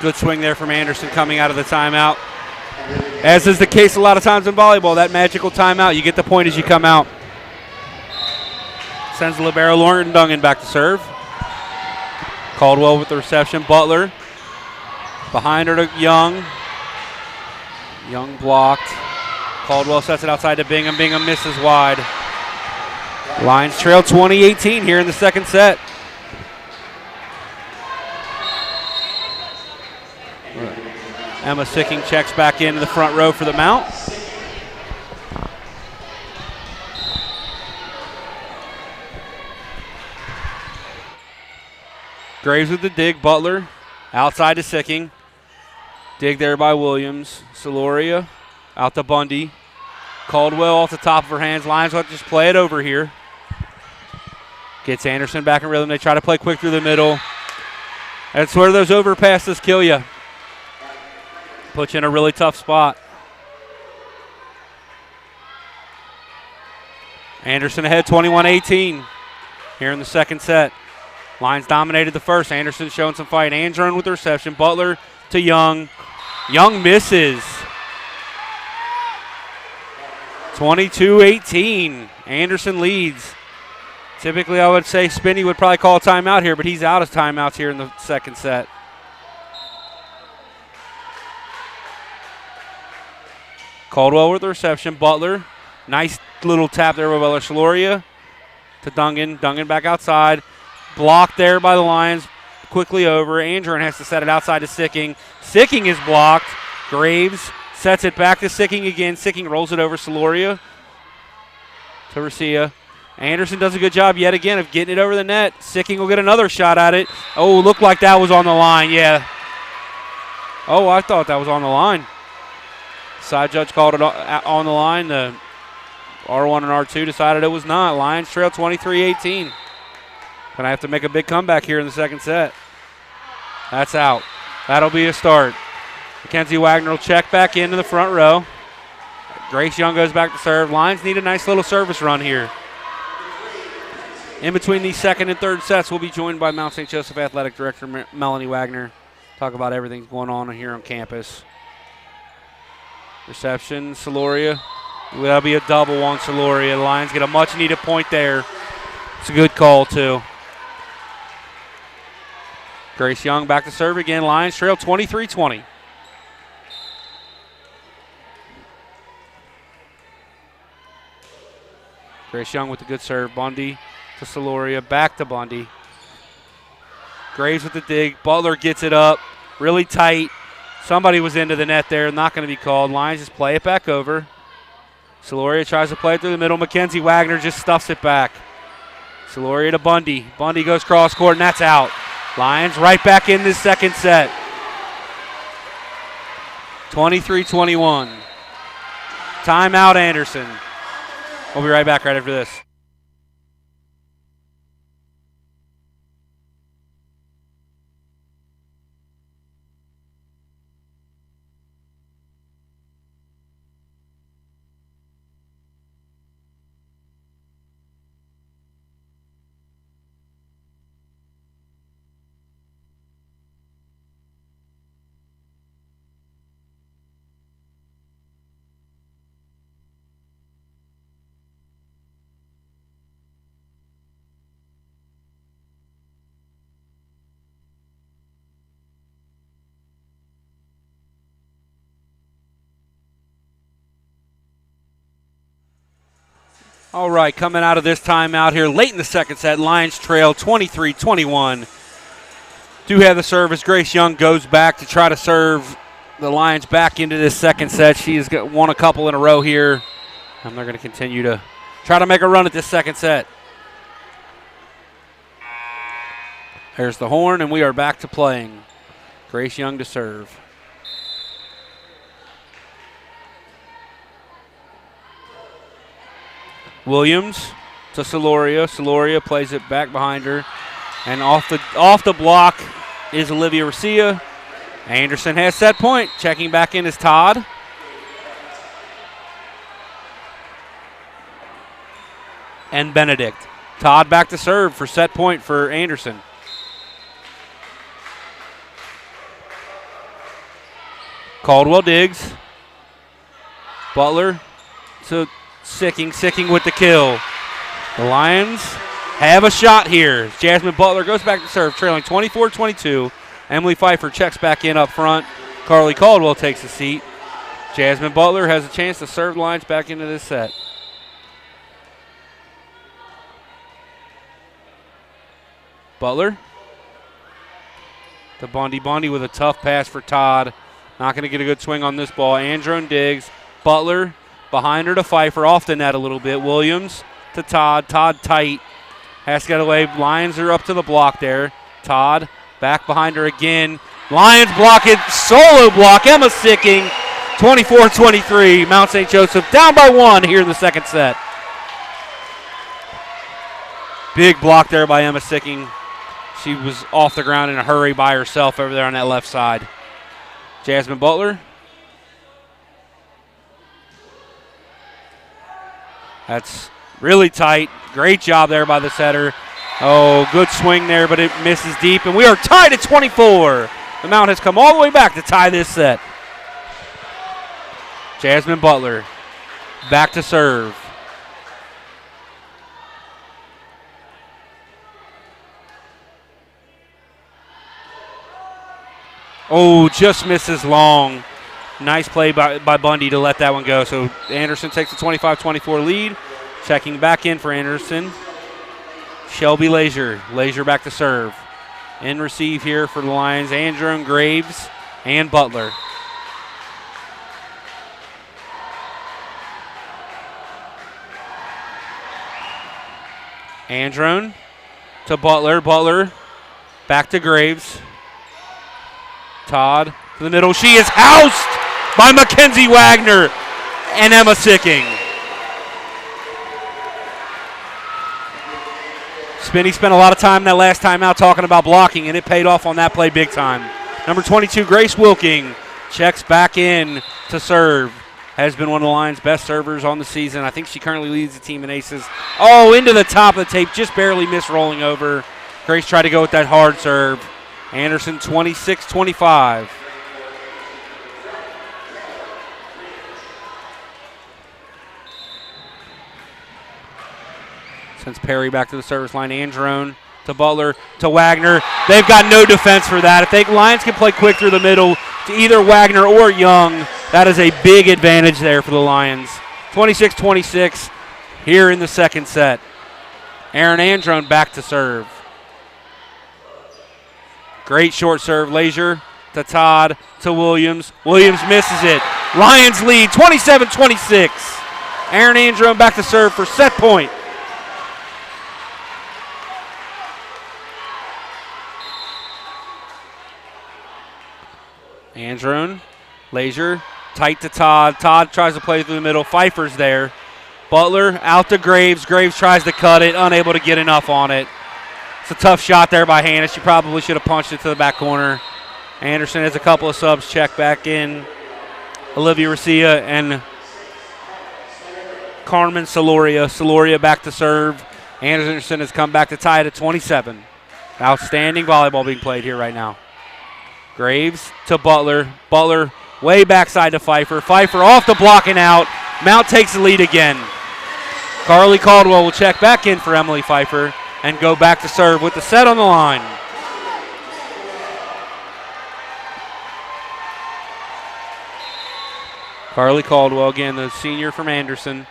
Good swing there from Anderson coming out of the timeout. As is the case a lot of times in volleyball, that magical timeout, you get the point as you come out. Sends the libero Lauren Dungen back to serve. Caldwell with the reception. Butler behind her to Young. Young blocked. Caldwell sets it outside to Bingham. Bingham misses wide. Lions trail 20-18 here in the second set. Emma Sicking checks back into the front row for the mount. Graves with the dig. Butler outside to Sicking. Dig there by Williams. Soloria out to Bundy. Caldwell off the top of her hands. Lions will just play it over here. Gets Anderson back in rhythm. They try to play quick through the middle. That's where those overpasses kill you. Puts you in a really tough spot. Anderson ahead 21-18 here in the second set. Lions dominated the first. Anderson showing some fight. Andron with the reception. Butler to Young. Young misses. 22-18. Anderson leads. Typically, I would say Spinney would probably call a timeout here, but he's out of timeouts here in the second set. Caldwell with the reception. Butler. Nice little tap there by Butler. Soloria to Dungan. Dungan back outside. Blocked there by the Lions. Quickly over. Andron has to set it outside to Sicking. Sicking is blocked. Graves sets it back to Sicking again. Sicking rolls it over Soloria to Garcia. Anderson does a good job yet again of getting it over the net. Sicking will get another shot at it. Oh, looked like that was on the line, yeah. Oh, I thought that was on the line. Side judge called it on the line. The R1 and R2 decided it was not. Lions trail 23-18. Gonna have to make a big comeback here in the second set. That's out. That'll be a start. Mackenzie Wagner will check back into the front row. Grace Young goes back to serve. Lions need a nice little service run here. In between these second and third sets, we'll be joined by Mount St. Joseph Athletic Director Melanie Wagner. Talk about everything going on here on campus. Reception, Soloria. That'll be a double on Soloria. The Lions get a much-needed point there. It's a good call, too. Grace Young back to serve again. Lions trail 23-20. Grace Young with the good serve. Bundy to Soloria. Back to Bundy. Graves with the dig. Butler gets it up. Really tight. Somebody was into the net there. Not going to be called. Lions just play it back over. Soloria tries to play it through the middle. Mackenzie Wagner just stuffs it back. Soloria to Bundy. Bundy goes cross court, and that's out. Lions right back in this second set. 23-21. Timeout, Anderson. We'll be right back right after this. All right, coming out of this timeout here late in the second set, Lions trail 23-21. Do have the service. Grace Young goes back to try to serve the Lions back into this second set. She has won a couple in a row here, and they're going to continue to try to make a run at this second set. There's the horn, and we are back to playing. Grace Young to serve. Williams to Soloria. Soloria plays it back behind her. And off the block is Olivia Garcia. Anderson has set point. Checking back in is Todd. And Benedict. Todd back to serve for set point for Anderson. Caldwell digs. Butler to Sicking with the kill. The Lions have a shot here. Jasmine Butler goes back to serve, trailing 24-22. Emily Pfeiffer checks back in up front. Carly Caldwell takes a seat. Jasmine Butler has a chance to serve the Lions back into this set. Butler to Bundy. Bundy with a tough pass for Todd. Not going to get a good swing on this ball. Andron digs. Butler behind her to Pfeiffer, off the net a little bit. Williams to Todd. Todd tight. Has to get away. Lions are up to the block there. Todd back behind her again. Lions block it, solo block. Emma Sicking, 24-23. Mount St. Joseph down by 1 here in the second set. Big block there by Emma Sicking. She was off the ground in a hurry by herself over there on that left side. Jasmine Butler. That's really tight. Great job there by the setter. Oh, good swing there, but it misses deep. And we are tied at 24. The Mount has come all the way back to tie this set. Jasmine Butler back to serve. Oh, just misses long. Nice play by Bundy to let that one go. So Anderson takes the 25-24 lead. Checking back in for Anderson. Shelby Leisure. Leisure back to serve. In receive here for the Lions. Androne, Graves, and Butler. Androne to Butler. Butler back to Graves. Todd to the middle. She is housed by Mackenzie Wagner and Emma Sicking. Spinney spent a lot of time that last time out talking about blocking, and it paid off on that play big time. Number 22, Grace Wilking, checks back in to serve. Has been one of the Lions' best servers on the season. I think she currently leads the team in aces. Oh, into the top of the tape, just barely missed rolling over. Grace tried to go with that hard serve. Anderson 26-25. Sends Perry back to the service line. Androne to Butler to Wagner. They've got no defense for that. If the Lions can play quick through the middle to either Wagner or Young, that is a big advantage there for the Lions. 26-26 here in the second set. Aaron Androne back to serve. Great short serve. Leisure to Todd to Williams. Williams misses it. Lions lead 27-26. Aaron Androne back to serve for set point. Androne, Leisure, tight to Todd. Todd tries to play through the middle. Pfeiffer's there. Butler out to Graves. Graves tries to cut it, unable to get enough on it. It's a tough shot there by Hannah. She probably should have punched it to the back corner. Anderson has a couple of subs check back in. Olivia Garcia and Carmen Soloria. Soloria back to serve. Anderson has come back to tie it at 27. Outstanding volleyball being played here right now. Graves to Butler. Butler way backside to Pfeiffer. Pfeiffer off the block and out. Mount takes the lead again. Carly Caldwell will check back in for Emily Pfeiffer and go back to serve with the set on the line. Carly Caldwell, again, the senior from Anderson.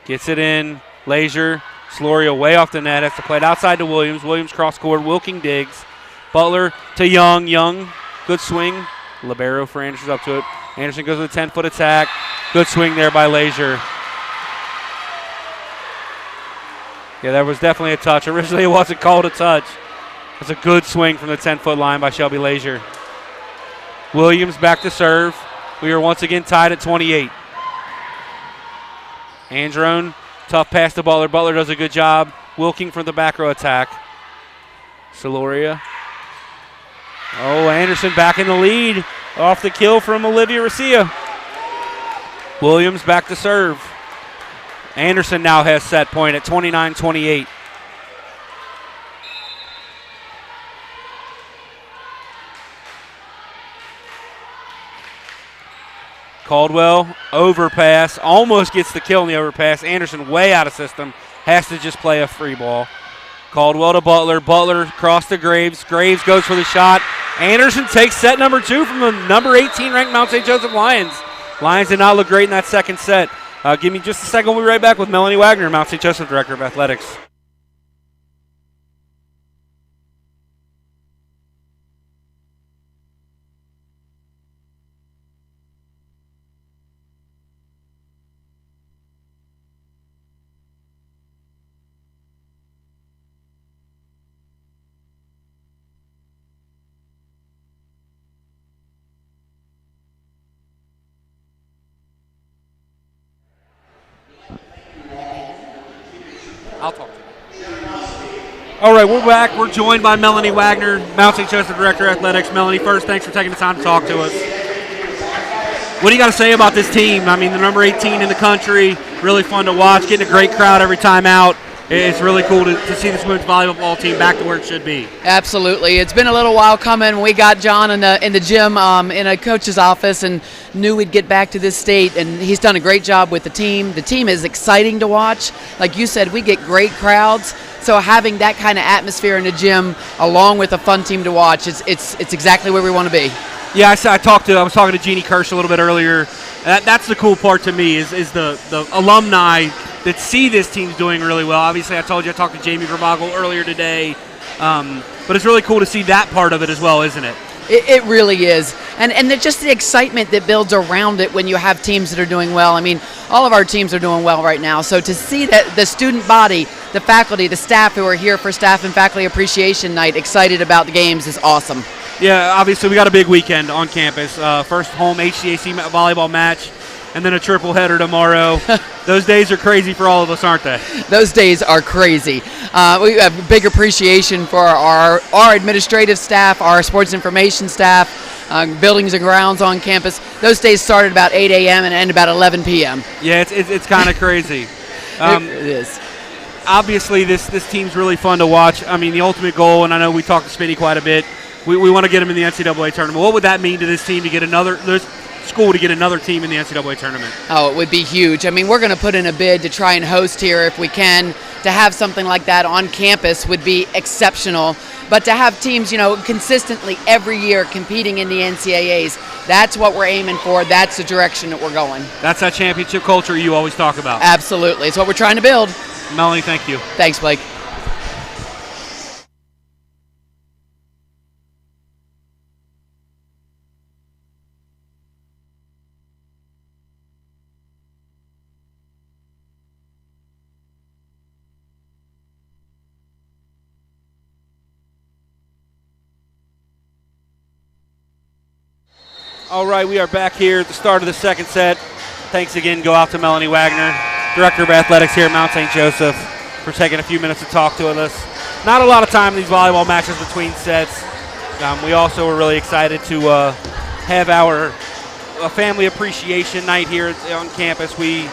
Gets it in. Leisure. Soloria way off the net. Has to play it outside to Williams. Williams cross court. Wilking digs. Butler to Young. Young, good swing. Libero for Anderson up to it. Anderson goes with a 10-foot attack. Good swing there by Leisure. Yeah, that was definitely a touch. Originally it wasn't called a touch. It's a good swing from the 10-foot line by Shelby Leisure. Williams back to serve. We are once again tied at 28. Androne, tough pass to Butler. Butler does a good job. Wilking for the back row attack. Soloria. Oh, Anderson back in the lead. Off the kill from Olivia Garcia. Williams back to serve. Anderson now has set point at 29-28. Caldwell, overpass, almost gets the kill in the overpass. Anderson way out of system, has to just play a free ball. Caldwell to Butler. Butler cross to Graves. Graves goes for the shot. Anderson takes set number 2 from the number 18 ranked Mount St. Joseph Lions. Lions did not look great in that second set. Give me just a second. We'll be right back with Melanie Wagner, Mount St. Joseph Director of Athletics. I'll talk to you. All right, we're back. We're joined by Melanie Wagner, Mount St. Joseph Director of Athletics. Melanie, first, thanks for taking the time to talk to us. What do you got to say about this team? I mean, the number 18 in the country, really fun to watch, getting a great crowd every time out. It's really cool to see this women's volleyball team back to where it should be. Absolutely. It's been a little while coming. We got John in the gym in a coach's office and knew we'd get back to this state, and he's done a great job with the team. The team is exciting to watch. Like you said, we get great crowds. So having that kind of atmosphere in the gym along with a fun team to watch, it's exactly where we want to be. Yeah, I was talking to Jeannie Kirsch a little bit earlier. That's the cool part to me is the alumni that see this team's doing really well. Obviously, I told you I talked to Jamie Vermogel earlier today, but it's really cool to see that part of it as well, isn't it? It really is. And just the excitement that builds around it when you have teams that are doing well. I mean, all of our teams are doing well right now. So to see that the student body, the faculty, the staff who are here for Staff and Faculty Appreciation Night excited about the games is awesome. Yeah, obviously we got a big weekend on campus. First home HCAC volleyball match, and then a triple header tomorrow. Those days are crazy for all of us, aren't they? Those days are crazy. We have big appreciation for our administrative staff, our sports information staff, buildings and grounds on campus. Those days started about 8 a.m. and end about 11 p.m. Yeah, it's kind of crazy. It is. Obviously, this team's really fun to watch. I mean, the ultimate goal, and I know we talked to Smitty quite a bit, we want to get them in the NCAA tournament. What would that mean to this team to get another school to get another team in the NCAA tournament? Oh, it would be huge. I mean, we're going to put in a bid to try and host here if we can. To have something like that on campus would be exceptional. But to have teams, consistently every year competing in the NCAAs, that's what we're aiming for. That's the direction that we're going. That's that championship culture you always talk about. Absolutely. It's what we're trying to build. Melanie, thank you. Thanks, Blake. All right, we are back here at the start of the second set. Thanks again go out to Melanie Wagner, Director of Athletics here at Mount St. Joseph, for taking a few minutes to talk to us. Not a lot of time in these volleyball matches between sets. We also were really excited to have our family appreciation night here on campus. We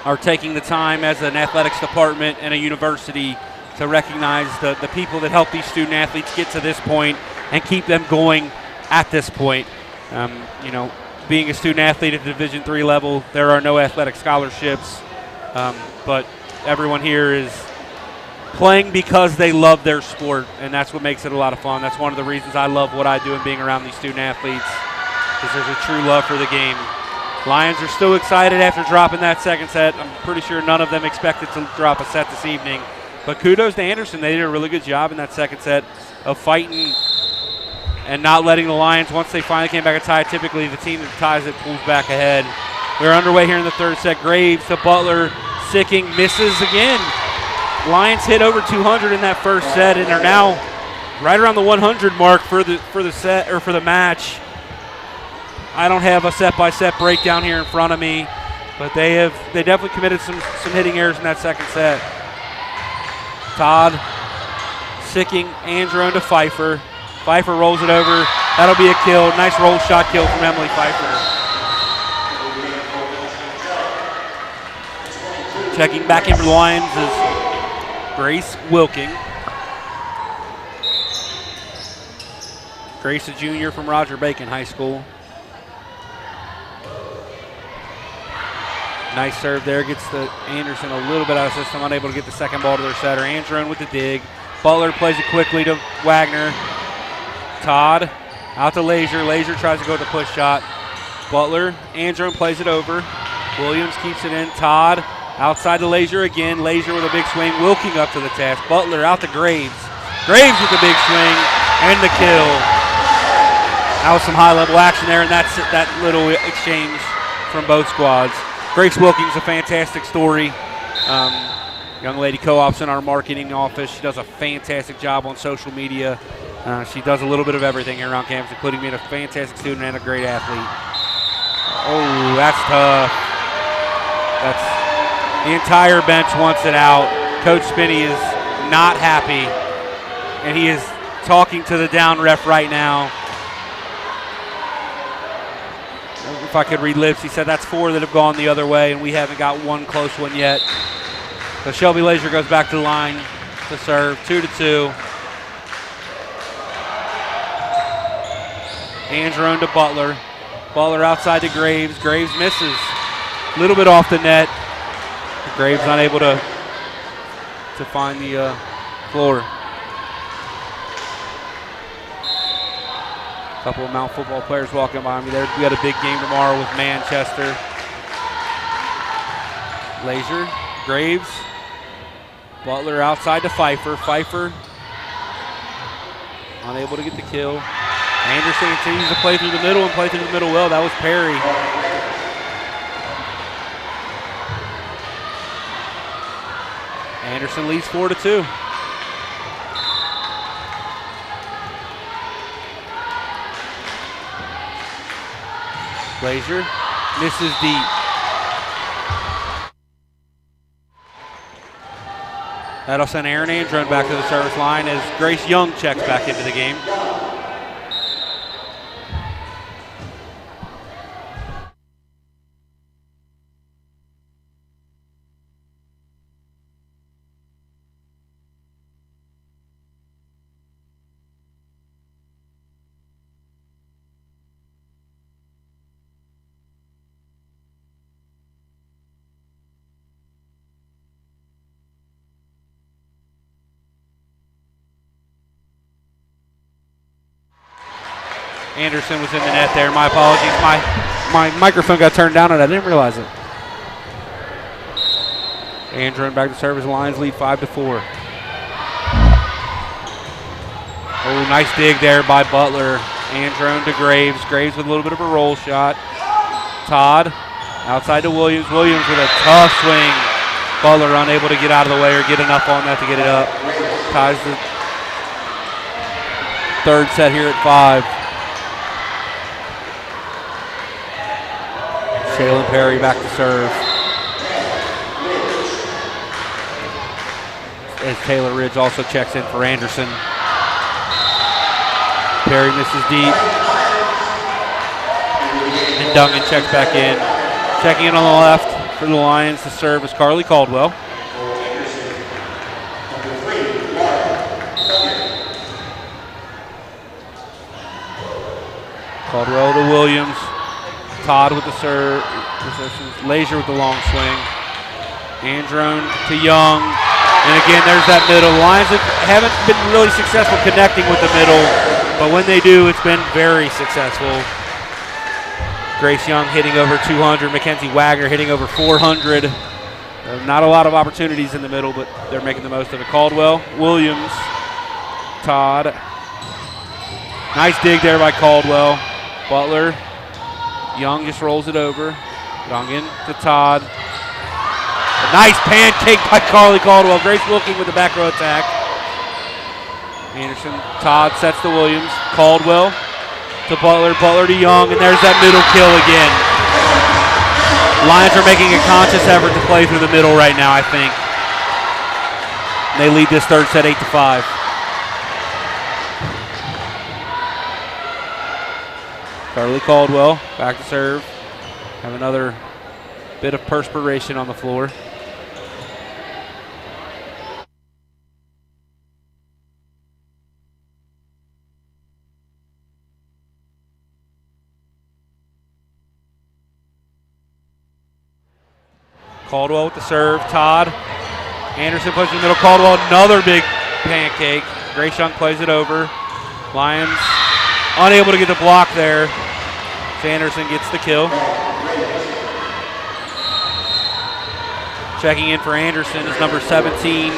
are taking the time as an athletics department and a university to recognize the people that help these student athletes get to this point and keep them going at this point. Being a student athlete at the Division III level, there are no athletic scholarships, but everyone here is playing because they love their sport, and that's what makes it a lot of fun. That's one of the reasons I love what I do and being around these student athletes, because there's a true love for the game. Lions are still excited after dropping that second set. I'm pretty sure none of them expected to drop a set this evening, but kudos to Anderson. They did a really good job in that second set of fighting and not letting the Lions, once they finally came back a tie, typically the team that ties it pulls back ahead. We're underway here in the third set. Graves to Butler, Sicking, misses again. Lions hit over 200 in that first set and are now right around the 100 mark for the set or for the match. I don't have a set-by-set breakdown here in front of me, but they definitely committed some hitting errors in that second set. Todd, Sicking, Andrew to Pfeiffer. Pfeiffer rolls it over. That'll be a kill. Nice roll shot kill from Emily Pfeiffer. Checking back in for the Lions is Grace Wilking. Grace, a junior from Roger Bacon High School. Nice serve there. Gets the Anderson a little bit out of system. Unable to get the second ball to their setter. Andrew with the dig. Butler plays it quickly to Wagner. Todd out to Lazier. Lazier tries to go with the push shot. Butler, Andrew plays it over. Williams keeps it in. Todd outside to Lazier again. Lazier with a big swing. Wilking up to the task. Butler out to Graves. Graves with the big swing and the kill. That was some high-level action there, and that's that little exchange from both squads. Grace Wilking's a fantastic story. Young lady co-ops in our marketing office. She does a fantastic job on social media. She does a little bit of everything here around campus, including being a fantastic student and a great athlete. Oh, that's tough. The entire bench wants it out. Coach Spinney is not happy, and he is talking to the down ref right now. If I could read lips, he said that's 4 that have gone the other way, and we haven't got one close one yet. So Shelby Lazier goes back to the line to serve, 2-2. Andrew to Butler. Butler outside to Graves. Graves misses. A little bit off the net. Graves unable to find the floor. A couple of Mount football players walking by me there. We got a big game tomorrow with Manchester. Lazier, Graves. Butler outside to Pfeiffer. Pfeiffer unable to get the kill. Anderson continues to play through the middle and play through the middle well. That was Perry. Anderson leads 4-2. Lazier misses deep. That'll send Aaron Andron back to the service line as Grace Young checks back into the game. Anderson was in the net there. My apologies. My microphone got turned down and I didn't realize it. Andrew back to service. Lions lead 5-4. Oh, nice dig there by Butler. Andrew to Graves. Graves with a little bit of a roll shot. Todd outside to Williams. Williams with a tough swing. Butler unable to get out of the way or get enough on that to get it up. Ties the third set here at 5. Shaylin Perry back to serve. As Taylor Ridge also checks in for Anderson. Perry misses deep. And Duncan checks back in. Checking in on the left for the Lions to serve is Carly Caldwell. Caldwell to Williams. Todd with the serve, Lazier with the long swing. Andron to Young. And again, there's that middle. Lions haven't been really successful connecting with the middle, but when they do, it's been very successful. Grace Young hitting over 200. Mackenzie Wagner hitting over 400. Not a lot of opportunities in the middle, but they're making the most of it. Caldwell, Williams, Todd. Nice dig there by Caldwell. Butler. Young just rolls it over. Duncan to Todd. A nice pancake by Carly Caldwell. Grace Wilking with the back row attack. Anderson, Todd sets to Williams. Caldwell to Butler. Butler to Young, and there's that middle kill again. Lions are making a conscious effort to play through the middle right now, I think. And they lead this third set 8-5. Carly Caldwell back to serve. Have another bit of perspiration on the floor. Caldwell with the serve. Todd. Anderson pushing the middle. Caldwell, another big pancake. Grace Young plays it over. Lions unable to get the block there. Anderson gets the kill. Checking in for Anderson is number 17,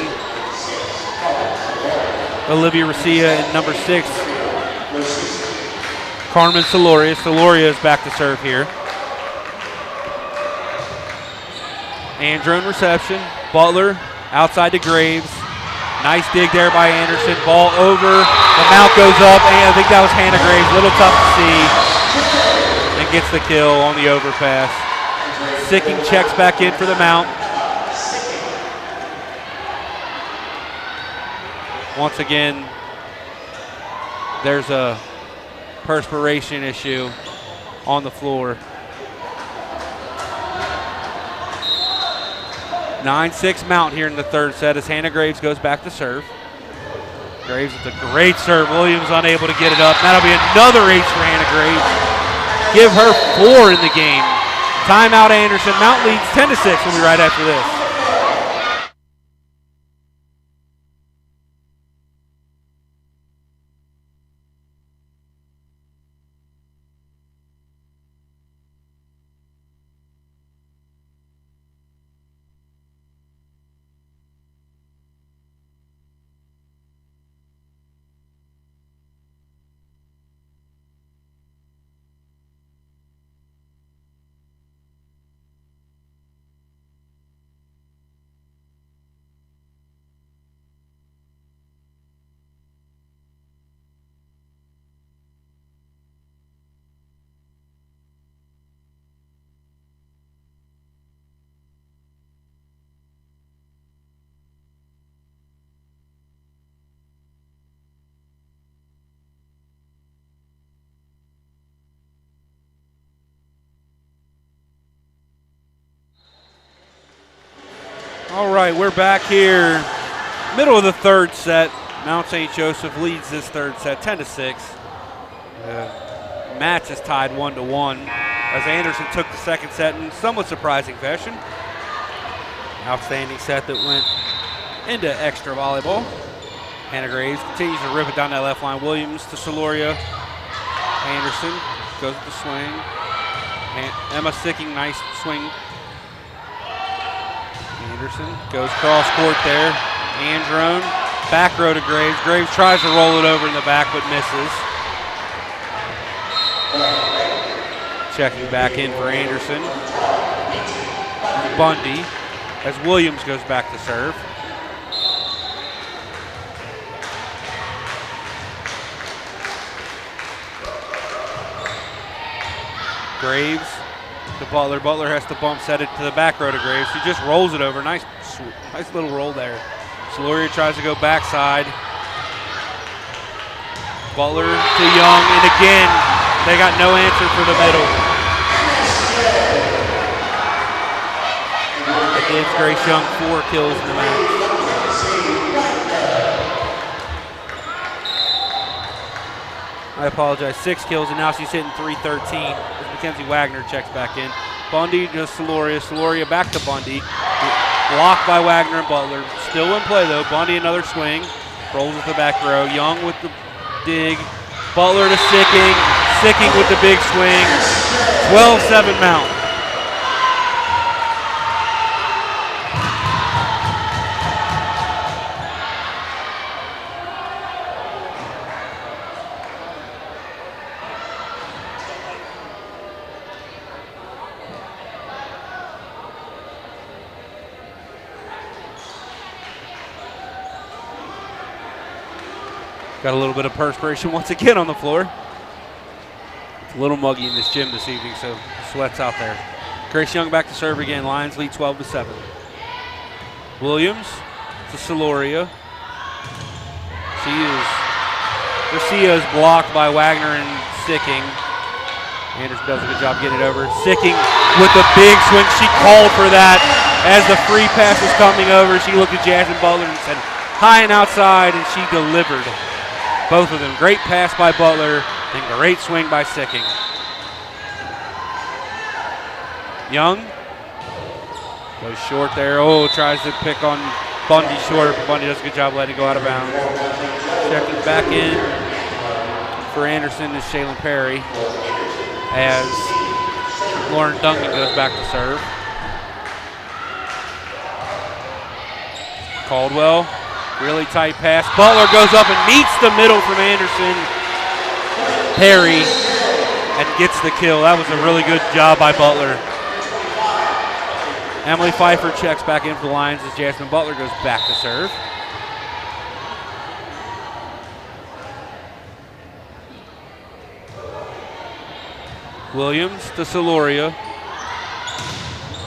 Olivia Racia, and number 6, Carmen Soloria. Soloria is back to serve here. Andrew in reception. Butler outside to Graves. Nice dig there by Anderson. Ball over. The mount goes up, and I think that was Hannah Graves. A little tough to see. And gets the kill on the overpass. Sicking checks back in for the mount. Once again, there's a perspiration issue on the floor. 9-6 Mount here in the third set as Hannah Graves goes back to serve. Graves with a great serve. Williams unable to get it up. That'll be another ace for Hannah Graves. Give her 4 in the game. Timeout Anderson. Mount leads 10-6. We'll be right after this. All right, we're back here. Middle of the third set. Mount St. Joseph leads this third set 10-6. Match is tied 1-1 as Anderson took the second set in somewhat surprising fashion. Outstanding set that went into extra volleyball. Hannah Graves continues to rip it down that left line. Williams to Soloria. Anderson goes with the swing. Emma Sicking, nice swing. Anderson goes cross court there. Androne, back row to Graves. Graves tries to roll it over in the back but misses. Checking back in for Anderson. Bundy as Williams goes back to serve. Graves to Butler. Butler has to bump set it to the back row to Graves. She just rolls it over. Nice little roll there. Soloria tries to go backside. Butler to Young, and again, they got no answer for the middle. That gives Grace Young 4 kills in the match. I apologize, 6 kills, and now she's hitting .313 as Mackenzie Wagner checks back in. Bundy to Soloria. Soloria back to Bundy. Blocked by Wagner and Butler. Still in play, though. Bundy another swing. Rolls with the back row. Young with the dig. Butler to Sicking. Sicking with the big swing. 12-7 Mount. Got a little bit of perspiration once again on the floor. It's a little muggy in this gym this evening, so sweat's out there. Grace Young back to serve again. Lions lead 12-7. Williams to Soloria. Garcia is blocked by Wagner and Sicking. Anderson does a good job getting it over. Sicking with the big swing. She called for that as the free pass was coming over. She looked at Jasmine Butler and said, high and outside, and she delivered. Both of them. Great pass by Butler and great swing by Sicking. Young goes short there. Oh, tries to pick on Bundy short, but Bundy does a good job letting it go out of bounds. Checking back in for Anderson is Shaylin Perry as Lauren Duncan goes back to serve. Caldwell, really tight pass. Butler goes up and meets the middle from Anderson. Perry and gets the kill. That was a really good job by Butler. Emily Pfeiffer checks back in for the Lions as Jasmine Butler goes back to serve. Williams to Soloria.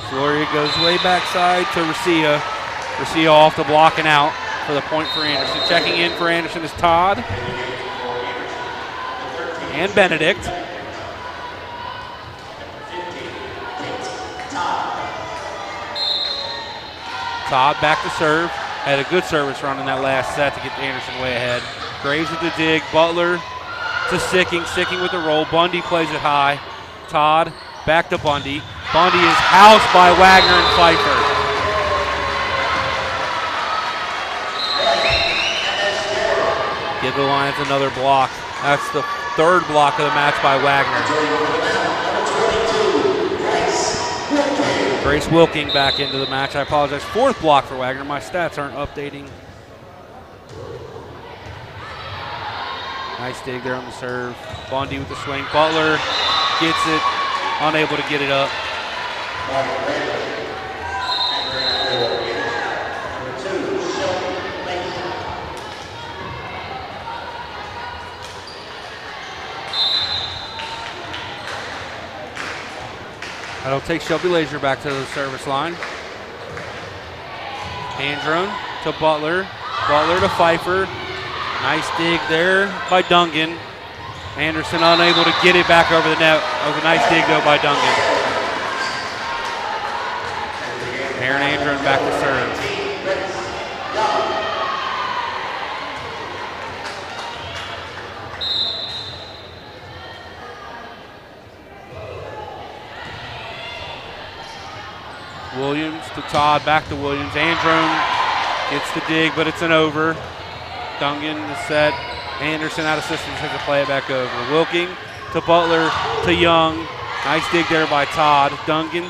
Soloria goes way backside to Garcia. Garcia off the block and out. for the point for Anderson. Checking in for Anderson is Todd and Benedict. Todd back to serve. Had a good service run in that last set to get Anderson way ahead. Graves with the dig. Butler to Sicking. Sicking with the roll. Bundy plays it high. Todd back to Bundy. Bundy is housed by Wagner and Pfeiffer. Give the Lions another block. That's the third block of the match by Wagner. Grace Wilking back into the match. I apologize. Fourth block for Wagner. My stats aren't updating. Nice dig there on the serve. Bundy with the swing. Butler gets it. Unable to get it up. That'll take Shelby Lazier back to the service line. Andron to Butler. Butler to Pfeiffer. Nice dig there by Dungan. Anderson unable to get it back over the net. That was a nice dig though by Dungan. Aaron Andron back to serve. Williams to Todd, back to Williams. Andron gets the dig, but it's an over. Dungan the set. Anderson out of systems, has to play it back over. Wilking to Butler to Young. Nice dig there by Todd. Dungan.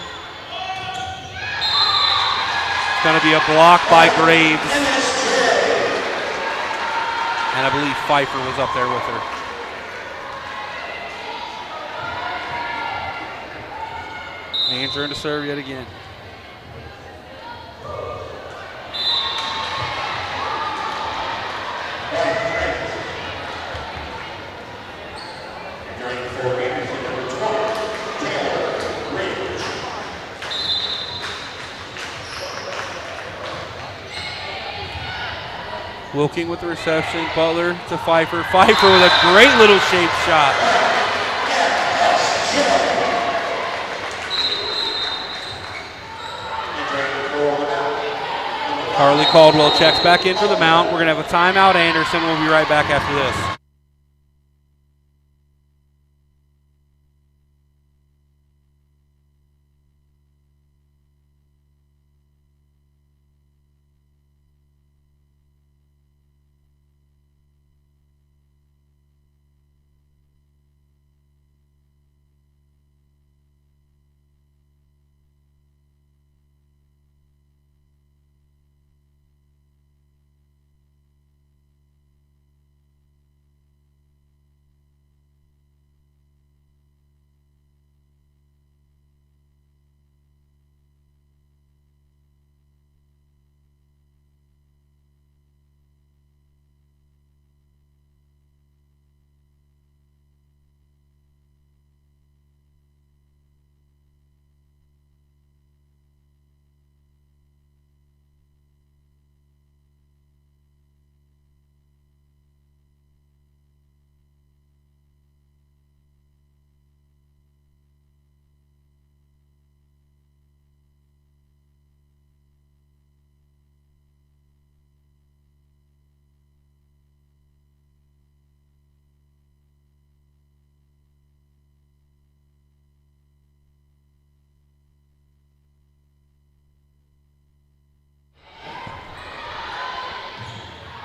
It's going to be a block by Graves. And I believe Pfeiffer was up there with her. Andrew to serve yet again. Wilking with the reception. Butler to Pfeiffer. Pfeiffer with a great little shaped shot. Carly Caldwell checks back in for the mount. We're going to have a timeout, Anderson. We'll be right back after this.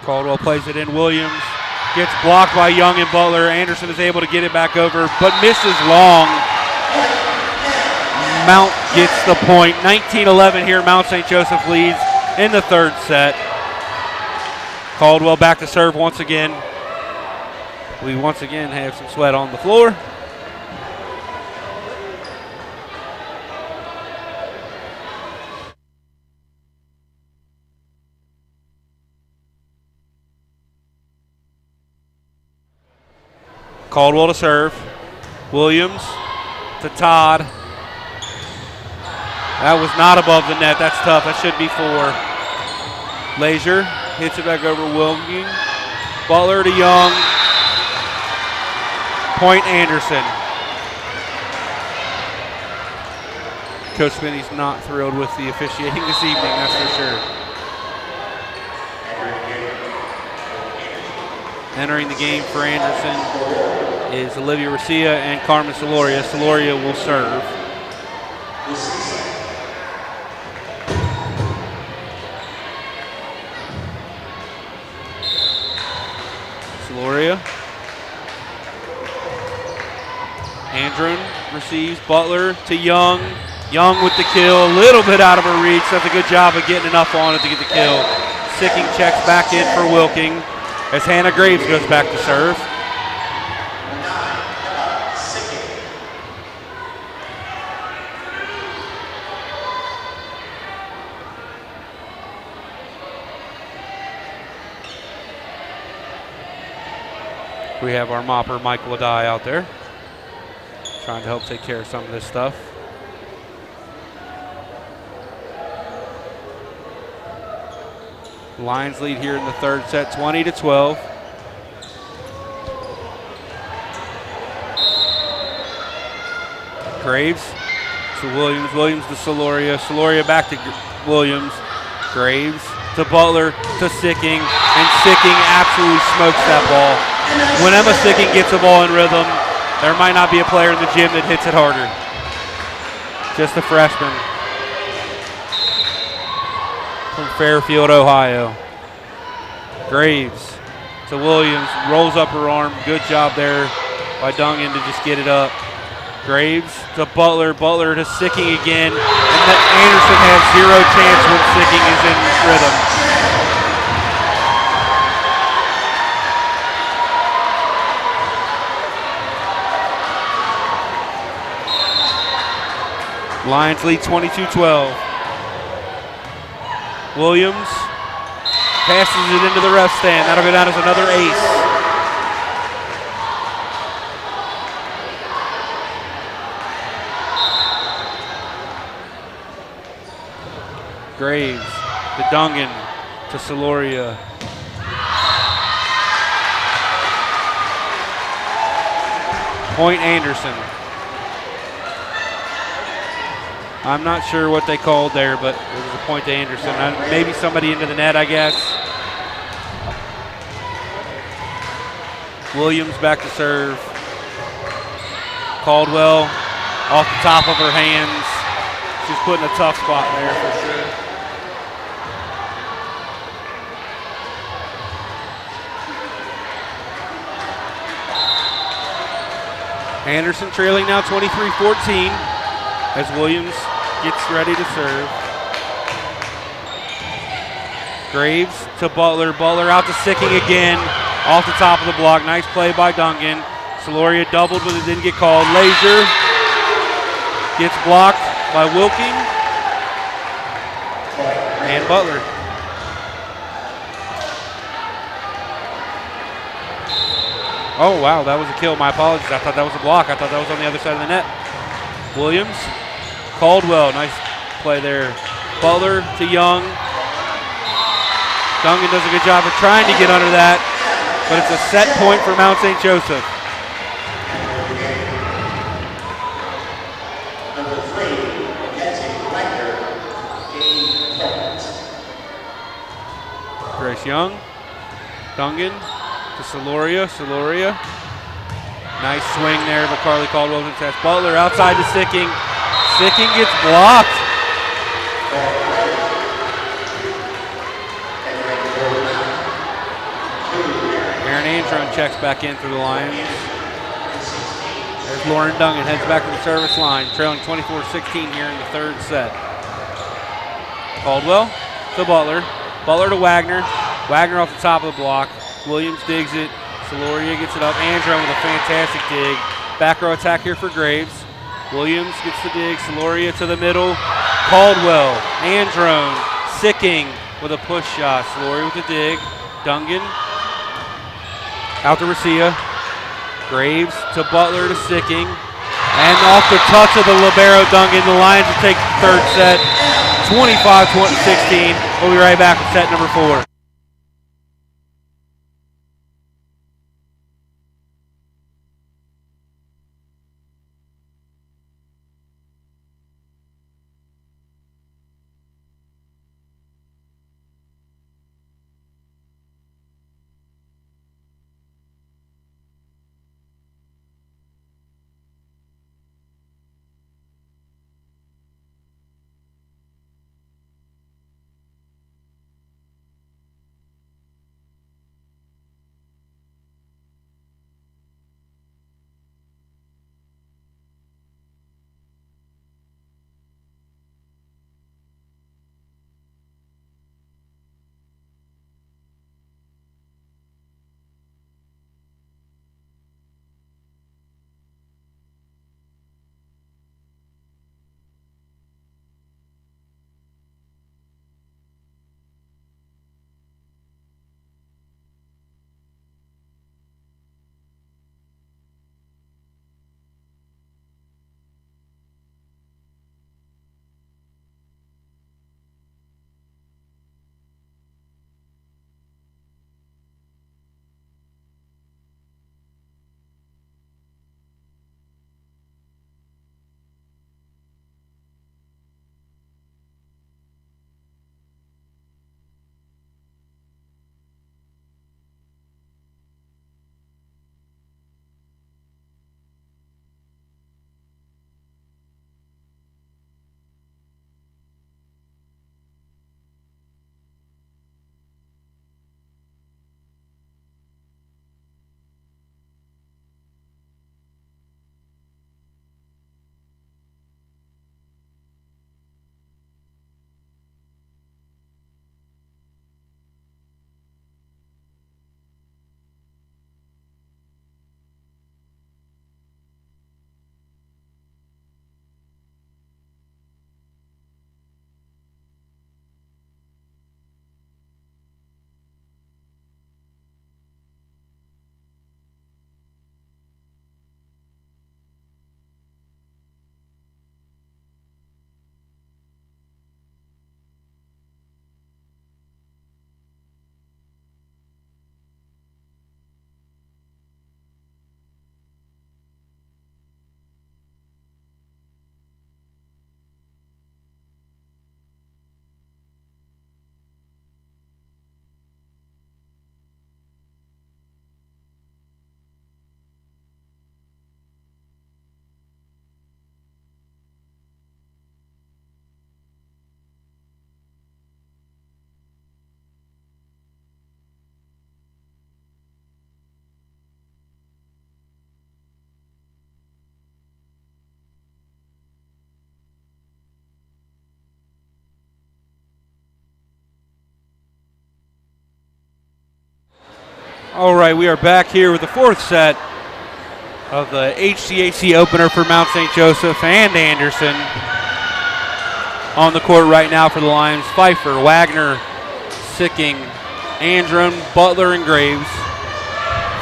Caldwell plays it in. Williams gets blocked by Young and Butler. Anderson is able to get it back over, but misses long. Mount gets the point. 19-11 here. Mount St. Joseph leads in the third set. Caldwell back to serve once again. We once again have some sweat on the floor. Caldwell to serve. Williams to Todd. That was not above the net. That's tough. That should be 4. Lazier hits it back over Wilking. Butler to Young. Point Anderson. Coach Spinney's not thrilled with the officiating this evening, that's for sure. Entering the game for Anderson is Olivia Garcia and Carmen Soloria. Soloria will serve. Soloria. Andron receives. Butler to Young. Young with the kill. A little bit out of her reach. Does a good job of getting enough on it to get the kill. Sicking checks back in for Wilking as Hannah Graves goes back to serve. We have our mopper, Michael Adai, out there trying to help take care of some of this stuff. Lions lead here in the third set, 20-12. Graves to Williams, Williams to Soloria, Soloria back to Williams, Graves to Butler to Sicking, and Sicking absolutely smokes that ball. When Emma Sicking gets a ball in rhythm, there might not be a player in the gym that hits it harder. Just a freshman from Fairfield, Ohio. Graves to Williams, rolls up her arm. Good job there by Dungan to just get it up. Graves to Butler, Butler to Sicking again, and Anderson has zero chance when Sicking is in rhythm. Lions lead 22-12. Williams passes it into the ref stand. That'll go down as another ace. Graves to Dungan to Soloria. Point Anderson. I'm not sure what they called there, but it was a point to Anderson. Maybe somebody into the net, I guess. Williams back to serve. Caldwell off the top of her hands. She's put in a tough spot there for sure. Anderson trailing now 23-14 as Williams gets ready to serve. Graves to Butler. Butler out to Sicking again. Off the top of the block. Nice play by Dungan. Soloria doubled, but it didn't get called. Laser gets blocked by Wilking and Butler. Oh, wow, that was a kill. My apologies. I thought that was a block. I thought that was on the other side of the net. Williams. Caldwell, nice play there. Butler to Young. Dungan does a good job of trying to get under that, but it's a set point for Mount St. Joseph. Number 3, Mackenzie Wagner, game point. Grace Young. Dungan to Soloria. Soloria. Nice swing there, but Carly Caldwell can test. Butler outside to Sicking. Sicking gets blocked. Aaron Andron checks back in for the Lions. There's Lauren Dungan, heads back to the service line, trailing 24-16 here in the third set. Caldwell to Butler. Butler to Wagner. Wagner off the top of the block. Williams digs it. Soloria gets it up. Andron with a fantastic dig. Back row attack here for Graves. Williams gets the dig. Soloria to the middle. Caldwell. Andron. Sicking with a push shot. Soloria with the dig. Dungan. Out to Garcia. Graves to Butler to Sicking. And off the touch of the libero Dungan, the Lions will take the third set. 25-16. We'll be right back with set number 4. All right, we are back here with the fourth set of the HCAC opener for Mount St. Joseph and Anderson. On the court right now for the Lions, Pfeiffer, Wagner, Sicking, Andron, Butler, and Graves.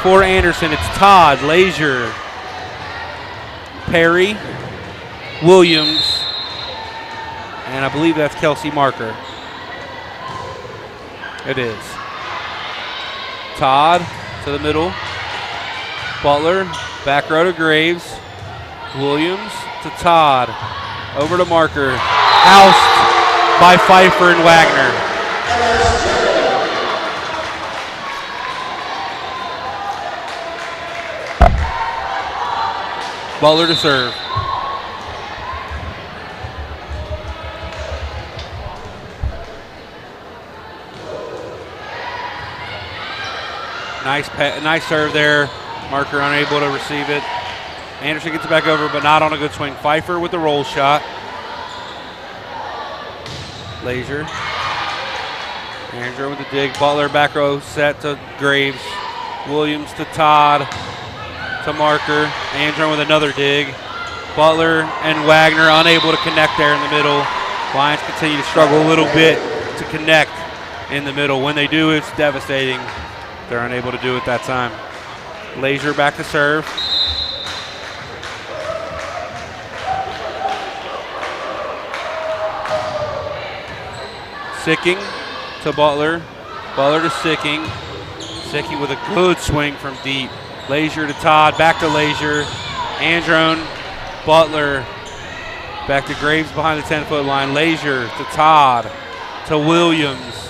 For Anderson, it's Todd, Leisure, Perry, Williams, and I believe that's Kelsey Marker. It is. Todd to the middle. Butler, back row to Graves. Williams to Todd. Over to Marker. Ousted by Pfeiffer and Wagner. Butler to serve. Nice serve there. Marker unable to receive it. Anderson gets it back over, but not on a good swing. Pfeiffer with the roll shot. Leisure. Andrew with the dig. Butler back row set to Graves. Williams to Todd. To Marker. Andrew with another dig. Butler and Wagner unable to connect there in the middle. Lions continue to struggle a little bit to connect in the middle. When they do, it's devastating. They're unable to do it that time. Leisure back to serve. Sicking to Butler. Butler to Sicking. Sicking with a good swing from deep. Leisure to Todd. Back to Leisure. Andron. Butler. Back to Graves behind the 10-foot line. Leisure to Todd. To Williams.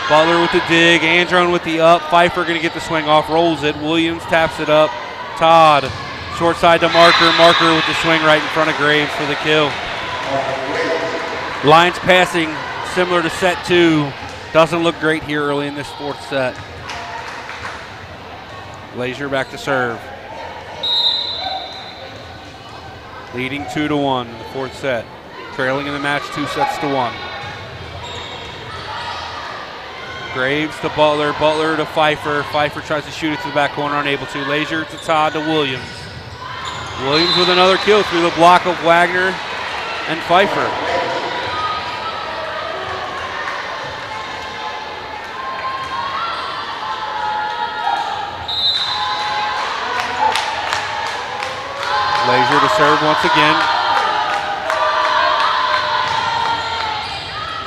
Butler with the dig. Andron with the up. Pfeiffer going to get the swing off. Rolls it. Williams taps it up. Todd. Short side to Marker. Marker with the swing right in front of Graves for the kill. Lions passing similar to set 2. Doesn't look great here early in this fourth set. Leisure back to serve. Leading 2-1 in the fourth set. Trailing in the match 2-1. Graves to Butler. Butler to Pfeiffer. Pfeiffer tries to shoot it to the back corner, unable to. Leisure to Todd to Williams. Williams with another kill through the block of Wagner and Pfeiffer. Leisure to serve once again.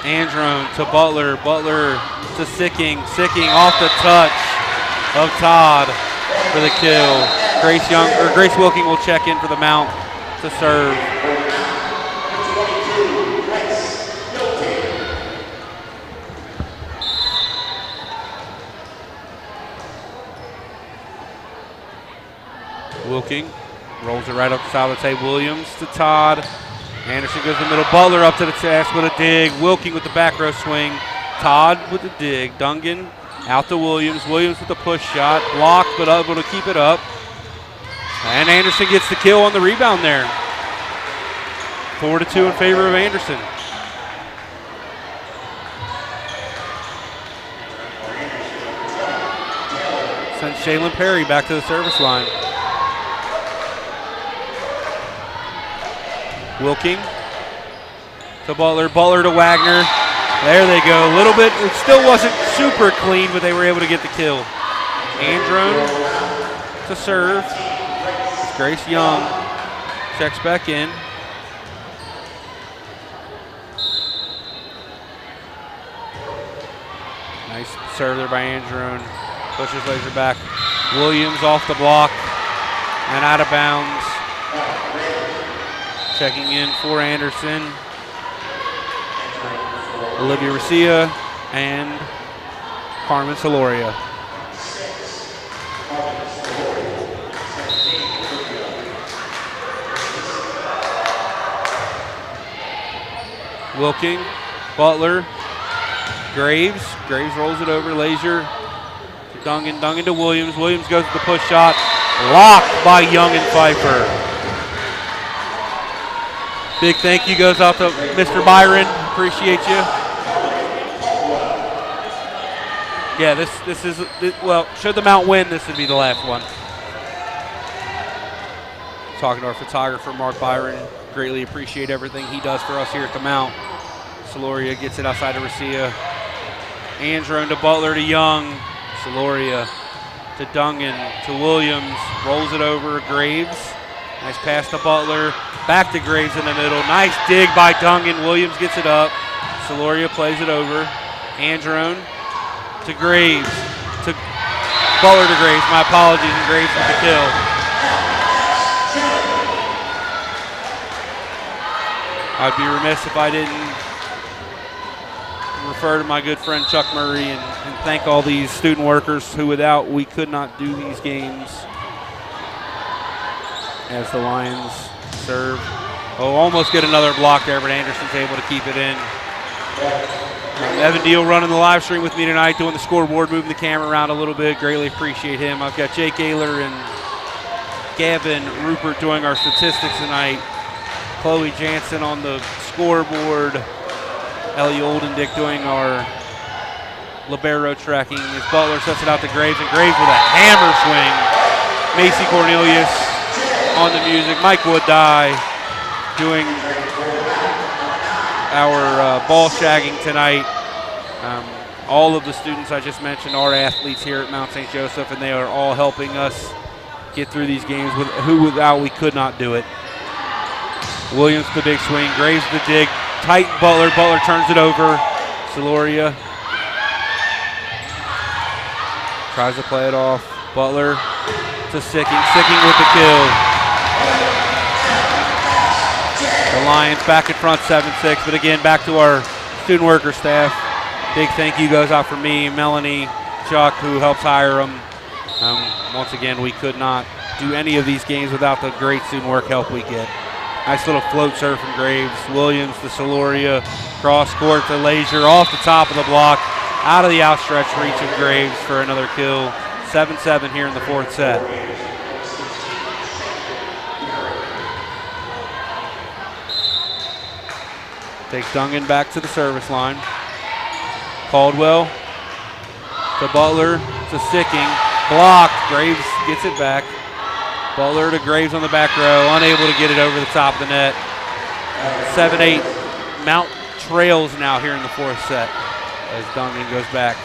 Andron to Butler. Butler to Sicking. Sicking off the touch of Todd for the kill. Grace Wilking will check in for the Mount to serve. Wilking rolls it right up the side of the table. Williams to Todd. Anderson goes to the middle. Butler up to the chest with a dig. Wilking with the back row swing. Todd with the dig. Dungan out to Williams. Williams with the push shot. Blocked, but able to keep it up. And Anderson gets the kill on the rebound there. 4-2 in favor of Anderson. Sends Shaylin Perry back to the service line. Wilking to Butler. Butler to Wagner. There they go. A little bit. It still wasn't super clean, but they were able to get the kill. Andron to serve. Grace Young checks back in. Nice serve there by Andron. Pushes Leisure back. Williams off the block and out of bounds. Checking in for Anderson. Olivia Garcia and Carmen Soloria. Wilking, Butler, Graves. Graves rolls it over. Leisure to Dungan. Dungan to Williams. Williams goes to the push shot. Blocked by Young and Pfeiffer. Big thank you goes out to Mr. Byron. Appreciate you. Yeah, this is, well, should the Mount win, this would be the last one. Talking to our photographer, Mark Byron. Greatly appreciate everything he does for us here at the Mount. Soloria gets it outside of Garcia. Andron to Butler to Young. Soloria to Dungan to Williams. Rolls it over Graves. Nice pass to Butler. Back to Graves in the middle. Nice dig by Dungan. Williams gets it up. Soloria plays it over. Andron to Graves. To Butler to Graves. My apologies. And Graves with the kill. I'd be remiss if I didn't refer to my good friend Chuck Murray and thank all these student workers who without we could not do these games. As the Lions serve. Oh, almost get another block there, but Anderson's able to keep it in. Evan Deal running the live stream with me tonight, doing the scoreboard, moving the camera around a little bit. Greatly appreciate him. I've got Jake Ayler and Gavin Rupert doing our statistics tonight. Chloe Jansen on the scoreboard. Ellie Oldendick doing our libero tracking. As Butler sets it out to Graves, and Graves with a hammer swing. Macy Cornelius on the music. Mike Woodie doing our ball shagging tonight. All of the students I just mentioned are athletes here at Mount St. Joseph, and they are all helping us get through these games without we could not do it. Williams the big swing, Graves the dig, tight Butler, Butler turns it over. Soloria tries to play it off. Butler to Sicking, Sicking with the kill. The Lions back in front 7-6, but again, back to our student worker staff. Big thank you goes out for me, Melanie, Chuck, who helps hire them. Once again, we could not do any of these games without the great student work help we get. Nice little float serve from Graves. Williams to Soloria, cross court to Leisure, off the top of the block, out of the outstretched reach of Graves for another kill. 7-7 here in the fourth set. Takes Dungan back to the service line. Caldwell to Butler to Sicking, blocked. Graves gets it back. Butler to Graves on the back row, unable to get it over the top of the net. 7-8. Mount trails now here in the fourth set as Dungan goes back.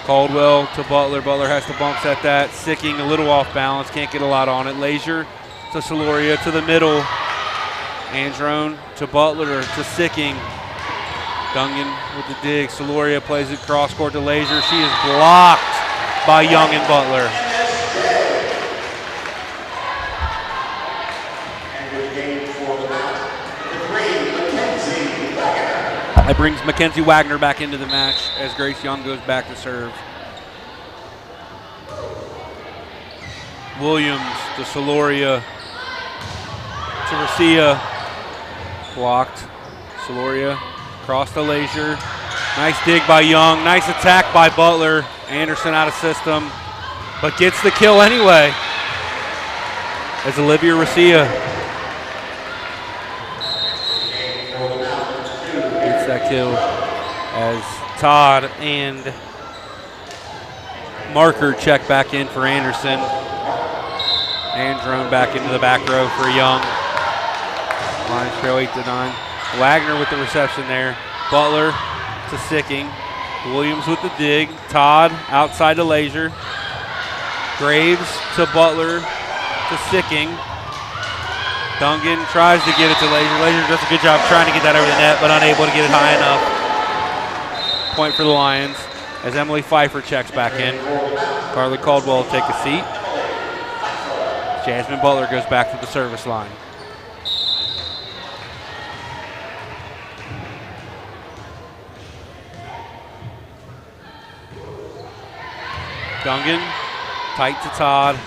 Caldwell to Butler. Butler has to bump set that. Sicking a little off balance, can't get a lot on it. Leisure to Soloria to the middle. Andron to Butler to Sicking. Dungan with the dig. Soloria plays it cross court to Leisure. She is blocked by Young and Butler. That brings Mackenzie Wagner back into the match as Grace Young goes back to serve. Williams to Soloria to Garcia. Blocked. Soloria across the Leisure. Nice dig by Young. Nice attack by Butler. Anderson out of system, but gets the kill anyway. As Olivia Garcia gets that kill as Todd and Marker check back in for Anderson. Andron back into the back row for Young. Lions trail 8-9. Wagner with the reception there. Butler to Sicking. Williams with the dig. Todd outside to Leisure. Graves to Butler to Sicking. Dungan tries to get it to Leisure. Leisure does a good job trying to get that over the net, but unable to get it high enough. Point for the Lions as Emily Pfeiffer checks back in. Carly Caldwell will take a seat. Jasmine Butler goes back to the service line. Dungan, tight to Todd,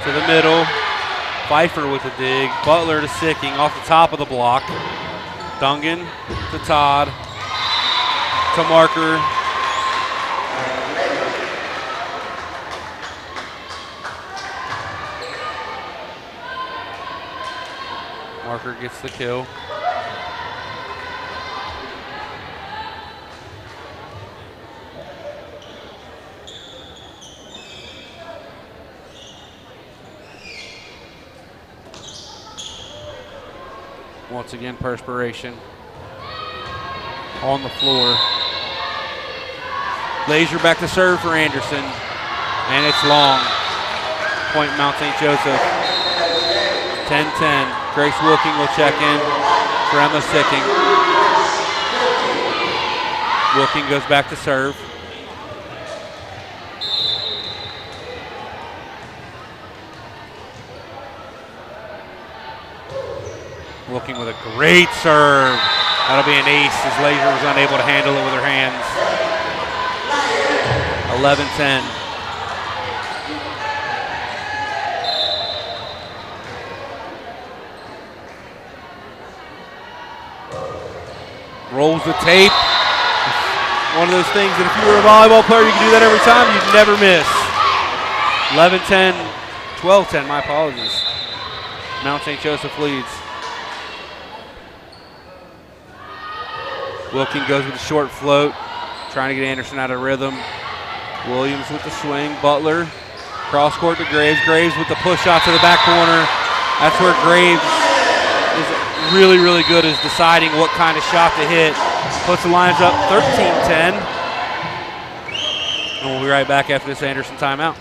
to the middle. Pfeiffer with a dig. Butler to Sicking off the top of the block. Dungan to Todd, to Marker. Marker gets the kill. Once again, perspiration on the floor. Laser back to serve for Anderson, and it's long. Point Mount St. Joseph. 10-10. Grace Wilking will check in for Emma Sicking. Wilking goes back to serve. Wilking with a great serve. That'll be an ace as Laser was unable to handle it with her hands. 11-10. Rolls the tape. One of those things that if you were a volleyball player, you could do that every time, you'd never miss. 11-10, 12-10, my apologies. Mount St. Joseph leads. Wilking goes with a short float, trying to get Anderson out of rhythm. Williams with the swing. Butler, cross court to Graves. Graves with the push shot to the back corner. That's where Graves is really, really good, is deciding what kind of shot to hit. Puts the lines up 13-10. And we'll be right back after this Anderson timeout.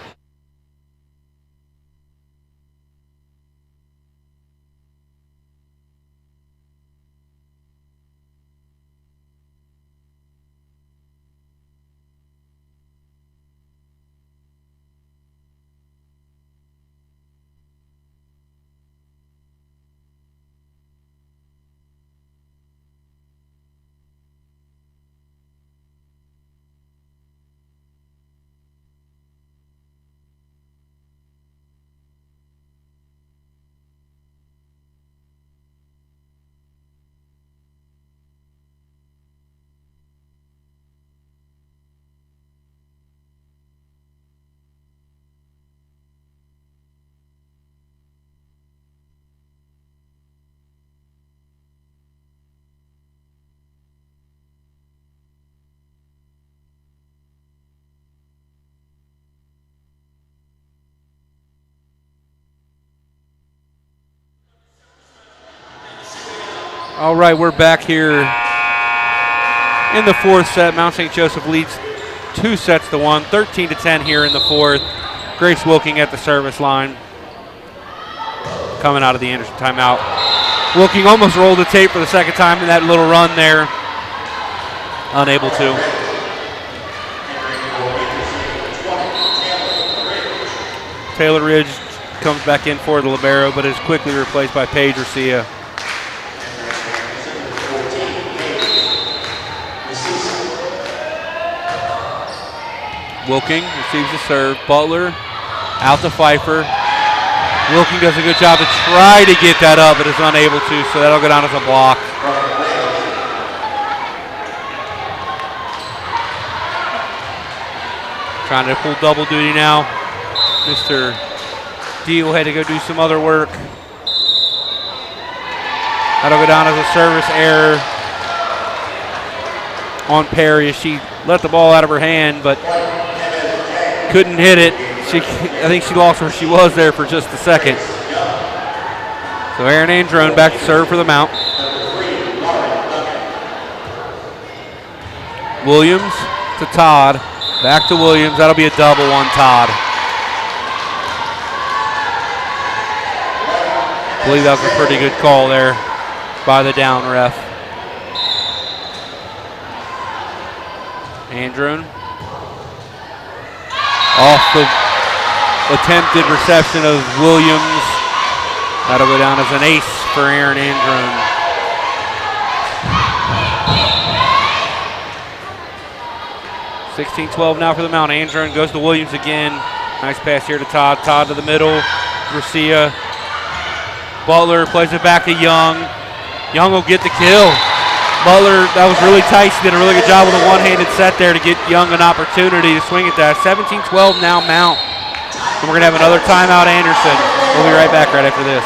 All right, we're back here in the fourth set. Mount St. Joseph leads 2-1, 13-10 here in the fourth. Grace Wilking at the service line. Coming out of the Anderson timeout. Wilking almost rolled the tape for the second time in that little run there. Unable to. Taylor Ridge comes back in for the libero, but is quickly replaced by Paige Garcia. Wilking receives the serve. Butler out to Pfeiffer. Wilking does a good job to try to get that up, but is unable to, so that'll go down as a block. Trying to pull double duty now. Mr. Deal had to go do some other work. That'll go down as a service error on Perry as she let the ball out of her hand, but couldn't hit it. I think she lost where she was there for just a second. So Aaron Androne back to serve for the Mount. Williams to Todd. Back to Williams. That'll be a double on Todd. I believe that was a pretty good call there by the down ref. Androne off the attempted reception of Williams. That'll go down as an ace for Aaron Androne. (16-12) now for the Mount. Androne goes to Williams again. Nice pass here to Todd. Todd to the middle. Garcia. Butler plays it back to Young. Young will get the kill. Butler, that was really tight. She did a really good job with a one-handed set there to get Young an opportunity to swing at that. 17-12 now Mount. And we're going to have another timeout, Anderson. We'll be right back right after this.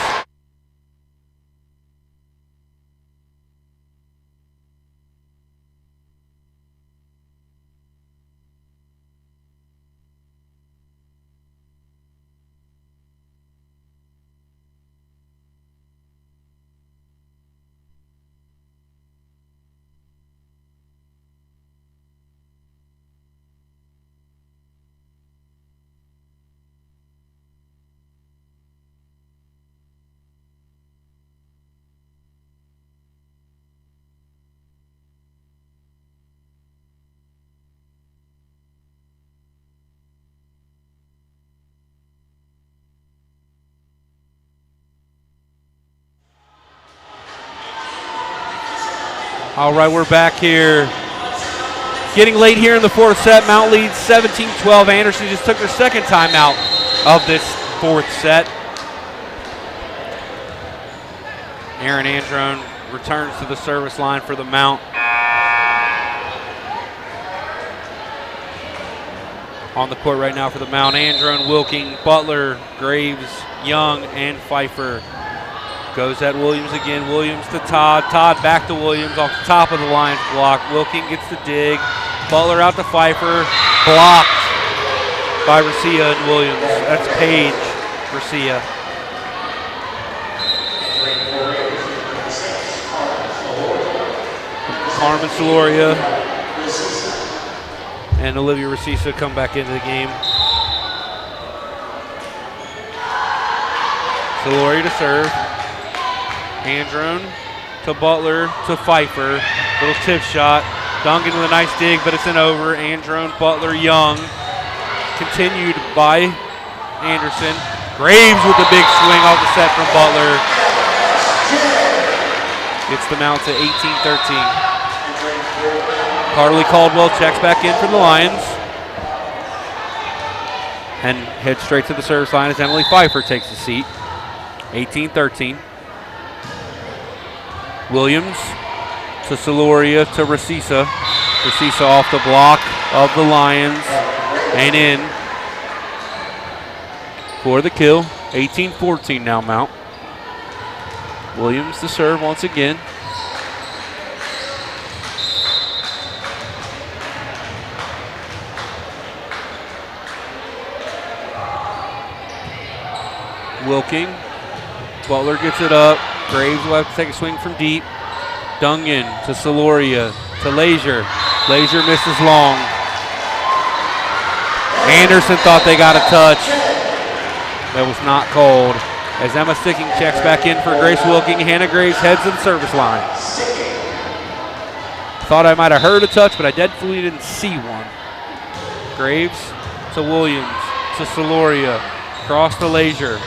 All right, we're back here. Getting late here in the fourth set. Mount leads 17-12. Anderson just took their second timeout of this fourth set. Aaron Androne returns to the service line for the Mount. On the court right now for the Mount, Androne, Wilking, Butler, Graves, Young, and Pfeiffer. Goes at Williams again. Williams to Todd. Todd back to Williams off the top of the Lions block. Wilking gets the dig. Butler out to Pfeiffer. Blocked by Racia and Williams. That's Page, Racia. Carmen Soloria and Olivia Racia come back into the game. Soloria to serve. Androne to Butler to Pfeiffer. Little tip shot. Duncan with a nice dig, but it's an over. Androne, Butler, Young. Continued by Anderson. Graves with the big swing off the set from Butler. Gets the Mount to 18-13. Carly Caldwell checks back in for the Lions. And heads straight to the service line as Emily Pfeiffer takes the seat. 18-13. Williams to Soloria to Racia. Racia off the block of the Lions and in for the kill. 18-14 now Mount. Williams to serve once again. Wilking. Butler gets it up. Graves will have to take a swing from deep. Dungan to Soloria to Leisure. Leisure misses long. Anderson thought they got a touch. That was not called. As Emma Sticking checks back in for Grace Wilking, Hannah Graves heads to the service line. Thought I might have heard a touch, but I definitely didn't see one. Graves to Williams to Soloria. Cross to Leisure.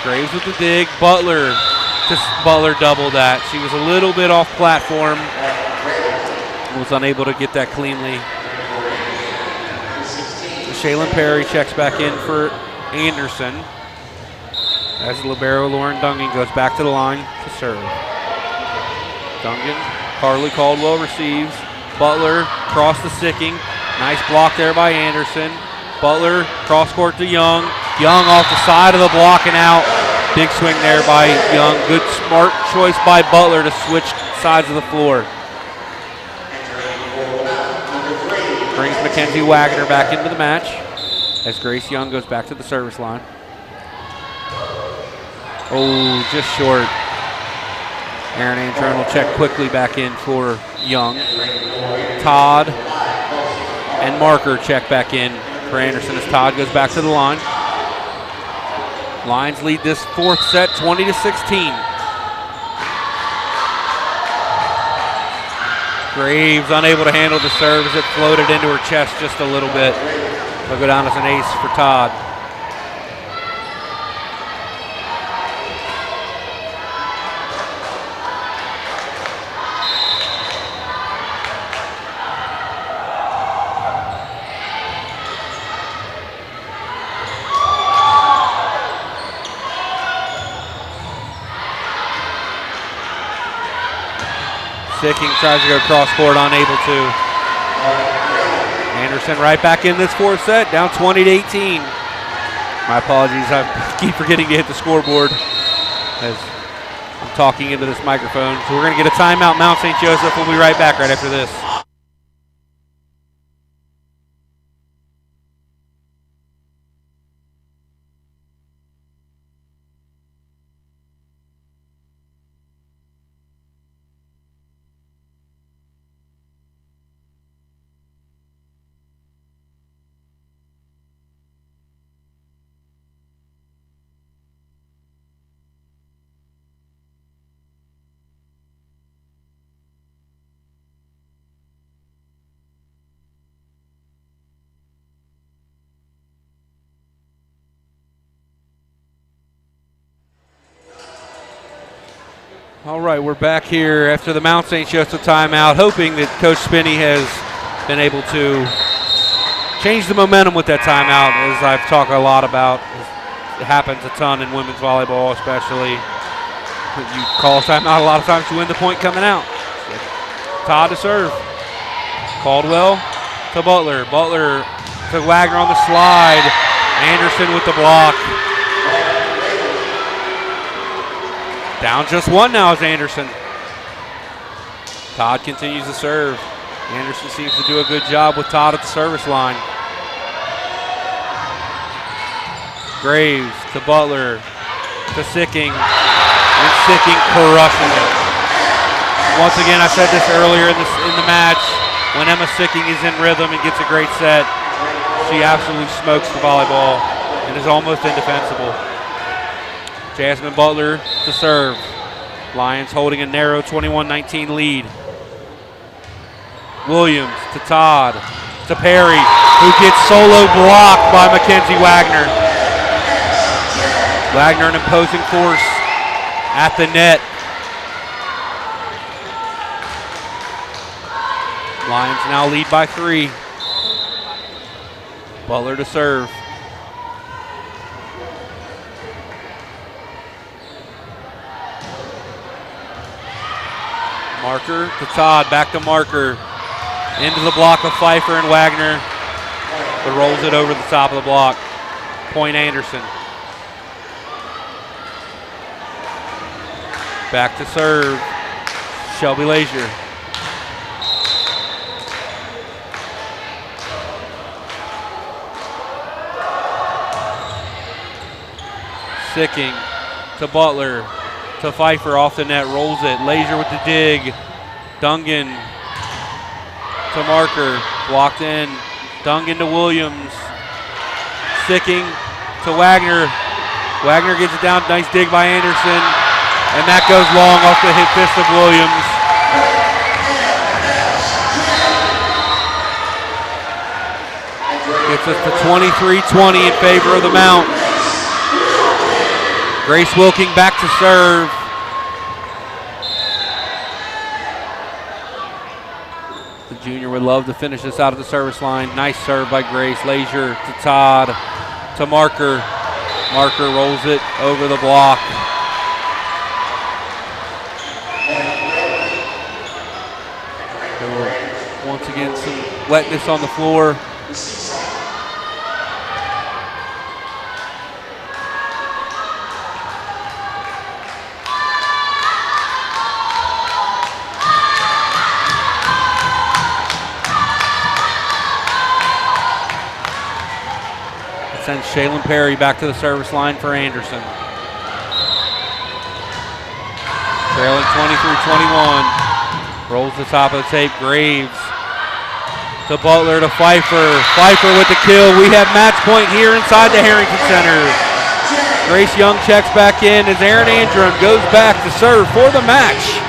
Graves with the dig. Butler doubled that. She was a little bit off platform. Was unable to get that cleanly. Shaylin Perry checks back in for Anderson. As the libero Lauren Dungan goes back to the line to serve. Dungan, Carly Caldwell receives. Butler cross to Sicking. Nice block there by Anderson. Butler cross court to Young. Young off the side of the block and out. Big swing there by Young. Good smart choice by Butler to switch sides of the floor. Brings Mackenzie Wagner back into the match as Grace Young goes back to the service line. Oh, just short. Aaron Androne will check quickly back in for Young. Todd and Marker check back in for Anderson as Todd goes back to the line. Lions lead this fourth set 20-16. Graves unable to handle the serve as it floated into her chest just a little bit. It'll go down as an ace for Todd. Sicking tries to go cross court, unable to. Anderson right back in this fourth set, down 20-18. My apologies, I keep forgetting to hit the scoreboard as I'm talking into this microphone. So we're going to get a timeout. Mount St. Joseph. We'll be right back right after this. All right, we're back here after the Mount St. Joseph timeout, hoping that Coach Spinney has been able to change the momentum with that timeout, as I've talked a lot about. It happens a ton in women's volleyball, especially. You call a timeout a lot of times to win the point coming out. Todd to serve. Caldwell to Butler. Butler to Wagner on the slide. Anderson with the block. Down just one now is Anderson. Todd continues to serve. Anderson seems to do a good job with Todd at the service line. Graves to Butler to Sicking. And Sicking crushing it. Once again, I said this earlier in the match, when Emma Sicking is in rhythm and gets a great set, she absolutely smokes the volleyball and is almost indefensible. Jasmine Butler to serve. Lions holding a narrow 21-19 lead. Williams to Todd to Perry, who gets solo blocked by Mackenzie Wagner. Wagner an imposing force at the net. Lions now lead by 3. Butler to serve. Marker to Todd, back to Marker. Into the block of Pfeiffer and Wagner, but rolls it over the top of the block. Point Anderson. Back to serve, Shelby Lazier. Sicking to Butler, to Pfeiffer off the net, rolls it. Lazier with the dig. Dungan to Marker, blocked in. Dungan to Williams. Sicking to Wagner. Wagner gets it down, nice dig by Anderson. And that goes long off the hit fist of Williams. Gets us to 23-20 in favor of the Mount. Grace Wilking back to serve. The junior would love to finish this out of the service line. Nice serve by Grace. Lazier to Todd, to Marker. Marker rolls it over the block. Once again, some wetness on the floor. Sends Shaylin Perry back to the service line for Anderson. Trailing 23-21. Rolls the top of the tape. Graves to Butler to Pfeiffer. Pfeiffer with the kill. We have match point here inside the Harrington Center. Grace Young checks back in as Aaron Andrum goes back to serve for the match.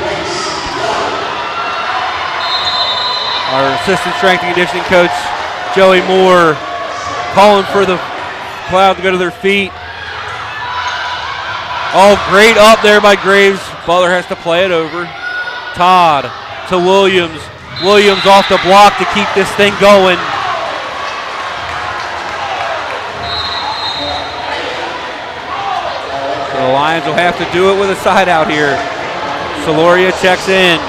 Our assistant strength and conditioning coach, Joey Moore, calling for the crowd to go to their feet. Oh, great up there by Graves. Butler has to play it over. Todd to Williams. Williams off the block to keep this thing going. So the Lions will have to do it with a side out here. Soloria checks in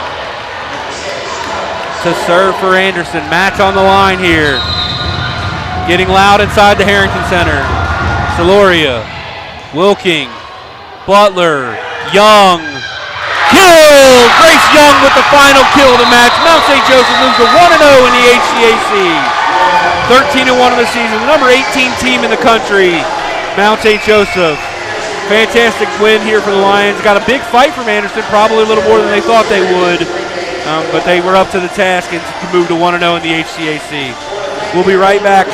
to serve for Anderson. Match on the line here. Getting loud inside the Harrington Center. Soloria, Wilking, Butler, Young. Kill! Grace Young with the final kill of the match. Mount St. Joseph moves to 1-0 in the HCAC. 13-1 of the season. The number 18 team in the country. Mount St. Joseph. Fantastic win here for the Lions. Got a big fight from Anderson, probably a little more than they thought they would. But they were up to the task and moved to 1-0 in the HCAC. We'll be right back.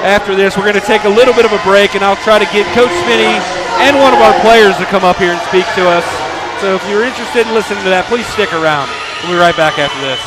After this, we're going to take a little bit of a break, and I'll try to get Coach Spinney and one of our players to come up here and speak to us. So if you're interested in listening to that, please stick around. We'll be right back after this.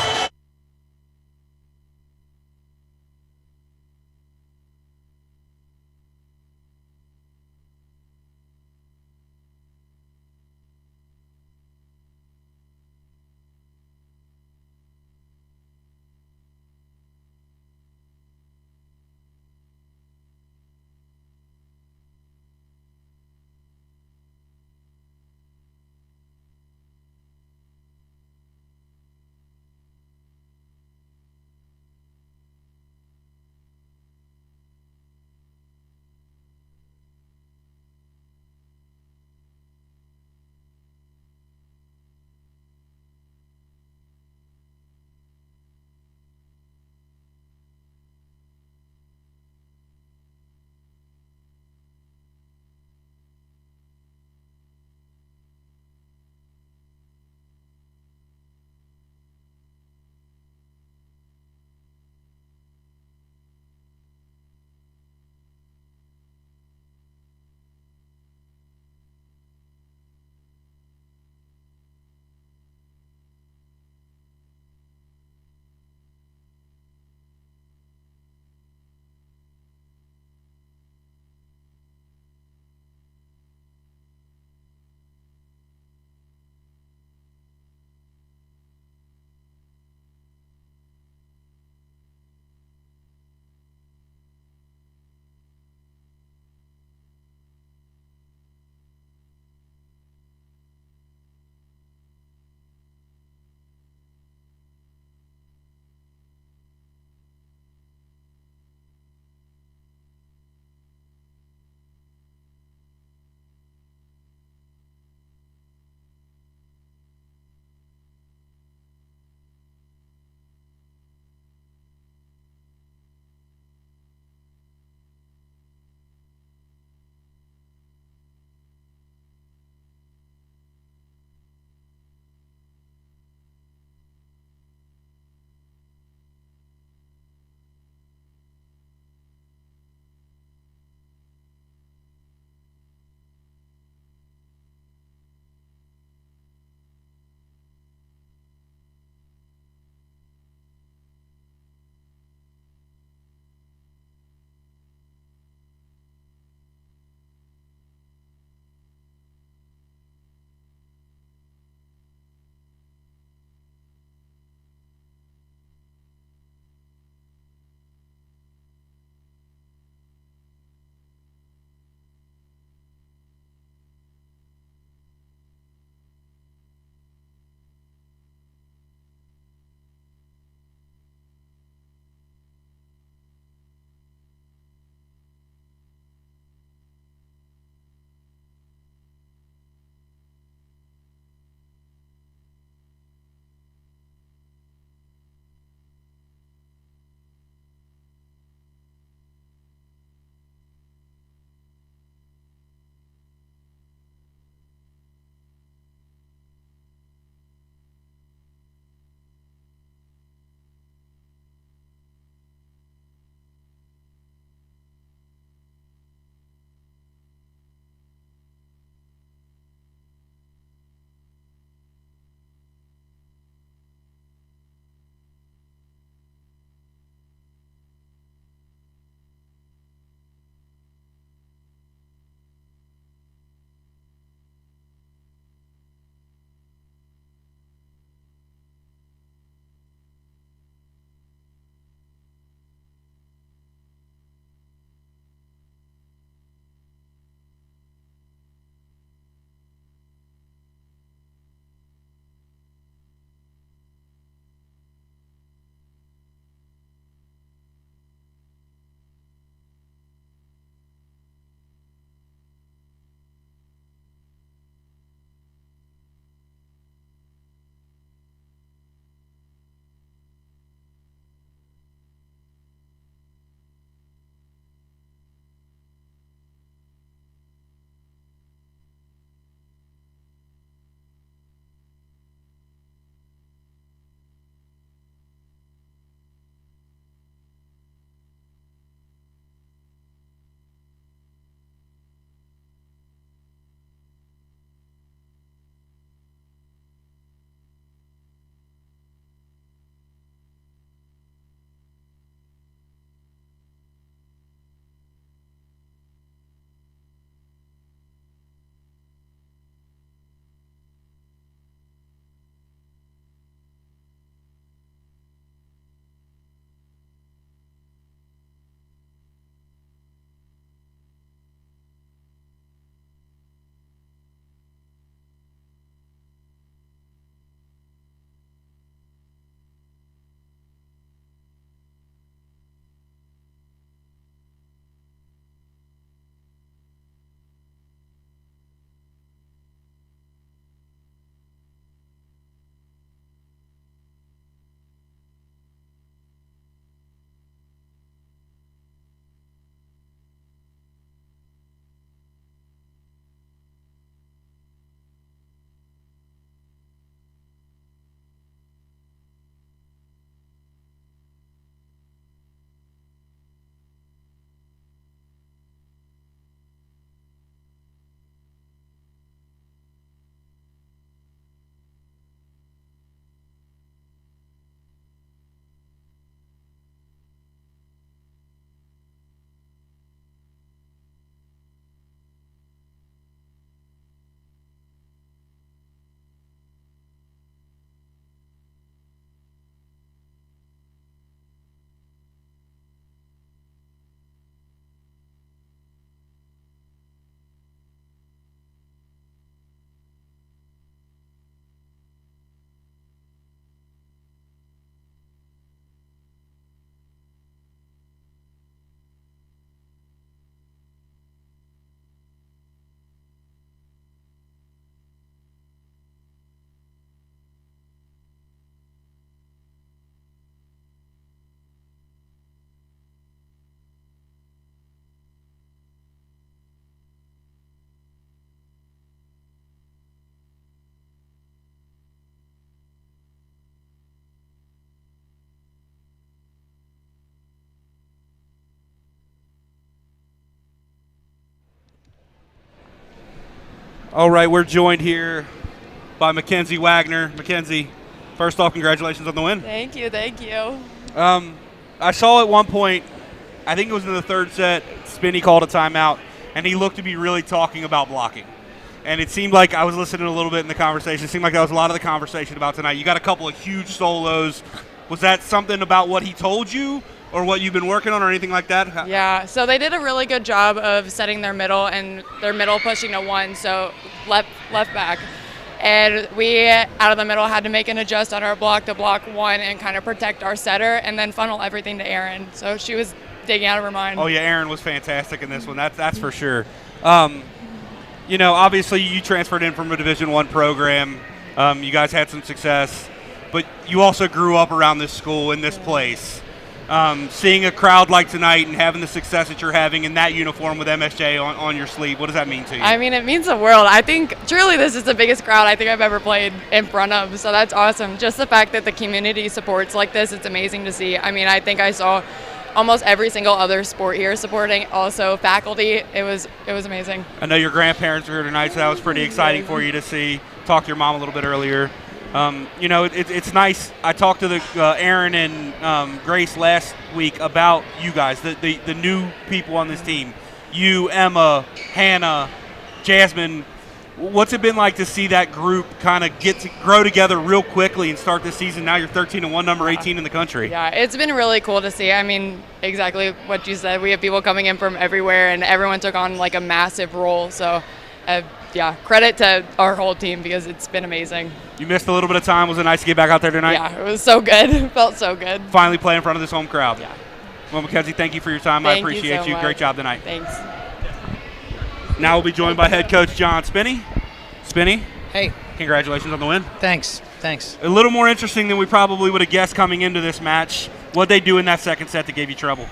All right, we're joined here by Mackenzie Wagner. Mackenzie, first off, congratulations on the win. Thank you, thank you. I saw at one point, I think it was in the third set, Spinney called a timeout, and he looked to be really talking about blocking. And it seemed like I was listening a little bit in the conversation. It seemed like that was a lot of the conversation about tonight. You got a couple of huge solos. Was that something about what he told you or what you've been working on or anything like that? Yeah, so they did a really good job of setting their middle and their middle pushing to 1, so left back. And we, out of the middle, had to make an adjust on our block to block 1 and kind of protect our setter and then funnel everything to Erin. So she was digging out of her mind. Oh, yeah, Erin was fantastic in this one. That's for sure. Obviously you transferred in from a Division I program. You guys had some success, but you also grew up around this school in this place. Seeing a crowd like tonight and having the success that you're having in that uniform with MSJ on your sleeve, what does that mean to you? I mean, it means the world. I think truly this is the biggest crowd I think I've ever played in front of, so that's awesome. Just the fact that the community supports like this, it's amazing to see. I mean, I think I saw almost every single other sport here supporting, also faculty. It was amazing. I know your grandparents were here tonight, so that was pretty exciting for you to see. Talk to your mom a little bit earlier. It's nice. I talked to Erin and Grace last week about you guys, the new people on this team. You, Emma, Hannah, Jasmine. What's it been like to see that group kind of get to grow together real quickly and start this season? Now you're 13-1, number 18 in the country. Yeah, it's been really cool to see. I mean, exactly what you said. We have people coming in from everywhere, and everyone took on like a massive role. So, credit to our whole team because it's been amazing. You missed a little bit of time. Was it nice to get back out there tonight? Yeah, it was so good. It felt so good. Finally play in front of this home crowd. Yeah. Well, Mackenzie, thank you for your time. Thank I appreciate you. So much. Great job tonight. Thanks. Now we'll be joined by head coach John Spinney. Spinney, hey, congratulations on the win. Thanks. A little more interesting than we probably would have guessed coming into this match. What'd they do in that second set that gave you trouble?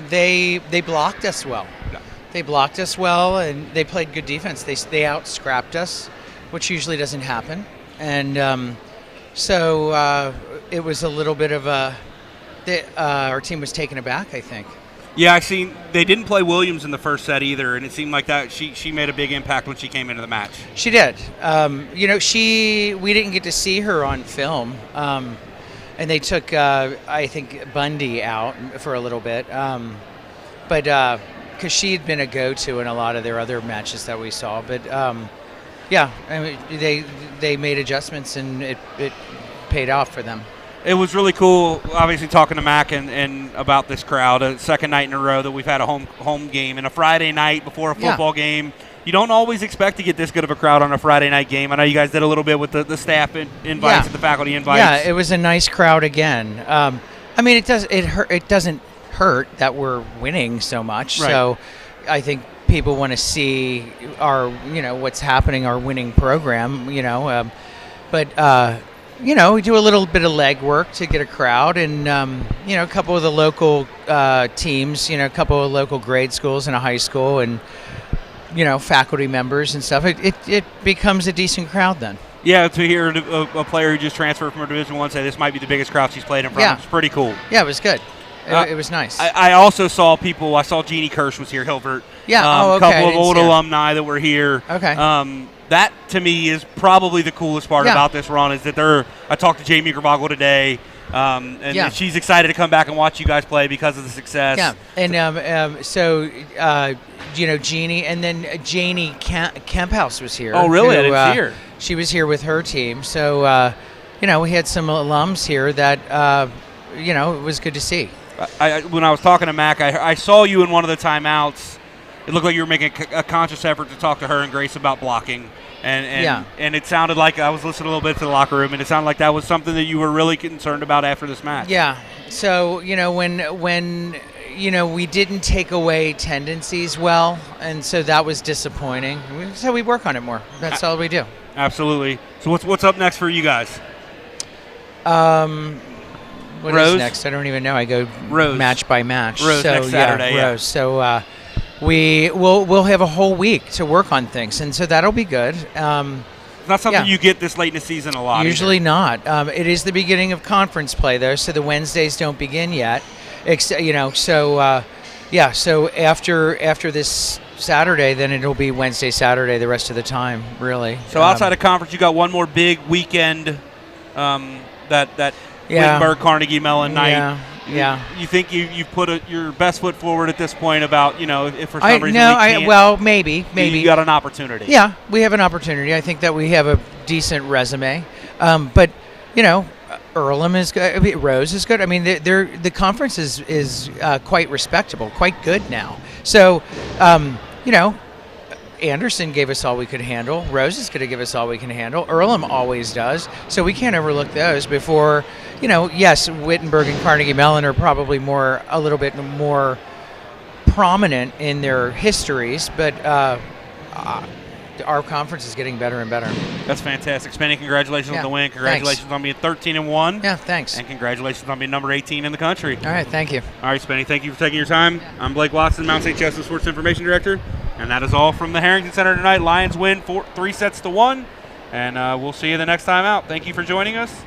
They blocked us well. Yeah. They blocked us well, and they played good defense. They out-scrapped us, which usually doesn't happen. And so it was a little bit of our team was taken aback, I think. Yeah, I seen they didn't play Williams in the first set either, and it seemed like that she made a big impact when she came into the match. She did. We didn't get to see her on film, and they took I think Bundy out for a little bit, but because she had been a go-to in a lot of their other matches that we saw. But they made adjustments, and it paid off for them. It was really cool, obviously, talking to Mac and about this crowd. A second night in a row that we've had a home game, and a Friday night before a football game. You don't always expect to get this good of a crowd on a Friday night game. I know you guys did a little bit with the staff invites and the faculty invites. Yeah, it was a nice crowd again. I mean, it doesn't hurt that we're winning so much. Right. So I think people want to see our what's happening, our winning program. We do a little bit of legwork to get a crowd, and a couple of the local teams, a couple of local grade schools and a high school, and faculty members and stuff. It becomes a decent crowd then. Yeah, to hear a player who just transferred from a Division I say this might be the biggest crowd she's played in front of. It's pretty cool. Yeah, it was good. It was nice. I also saw people. I saw Jeannie Kirsch was here, Hilbert. Yeah, a couple of old alumni that were here. Okay. That, to me, is probably the coolest part about this run is that I talked to Jamie Gravago today, and she's excited to come back and watch you guys play because of the success. Yeah, and Jeannie, and then Janie Kemphouse was here. Oh, really? I didn't see her. She was here with her team. So, we had some alums here that, it was good to see. When I was talking to Mac, I saw you in one of the timeouts. It looked like you were making a conscious effort to talk to her and Grace about blocking. And it sounded like I was listening a little bit to the locker room, and it sounded like that was something that you were really concerned about after this match. Yeah. So, when we didn't take away tendencies well, and so that was disappointing. So we work on it more. That's all we do. Absolutely. So what's up next for you guys? What Rose? is next? I don't even know. I go Rose. Match by match. Rose next Saturday, Rose. So we'll have a whole week to work on things, and so that'll be good. It's not something you get this late in the season a lot. Usually either. not. It is the beginning of conference play, though, so the Wednesdays don't begin yet. So after this Saturday, then it'll be Wednesday, Saturday the rest of the time, really. So outside of conference, you got one more big weekend, that Wittenberg Carnegie Mellon night. Yeah. You think you've put your best foot forward at this point about, if for some reason maybe. You got an opportunity. Yeah, we have an opportunity. I think that we have a decent resume. But, Earlham is good. I mean, Rose is good. I mean, the conference is quite respectable, quite good now. So, Anderson gave us all we could handle. Rose is going to give us all we can handle. Earlham always does. So we can't overlook those before, yes, Wittenberg and Carnegie Mellon are probably a little bit more prominent in their histories, but our conference is getting better and better. That's fantastic. Spenny, congratulations on the win. Congratulations on being 13-1. Yeah, thanks. And congratulations on being number 18 in the country. All right, thank you. All right, Spenny, thank you for taking your time. I'm Blake Watson, Mount St. Joseph Sports Information Director. And that is all from the Harrington Center tonight. Lions win 3-1. And we'll see you the next time out. Thank you for joining us.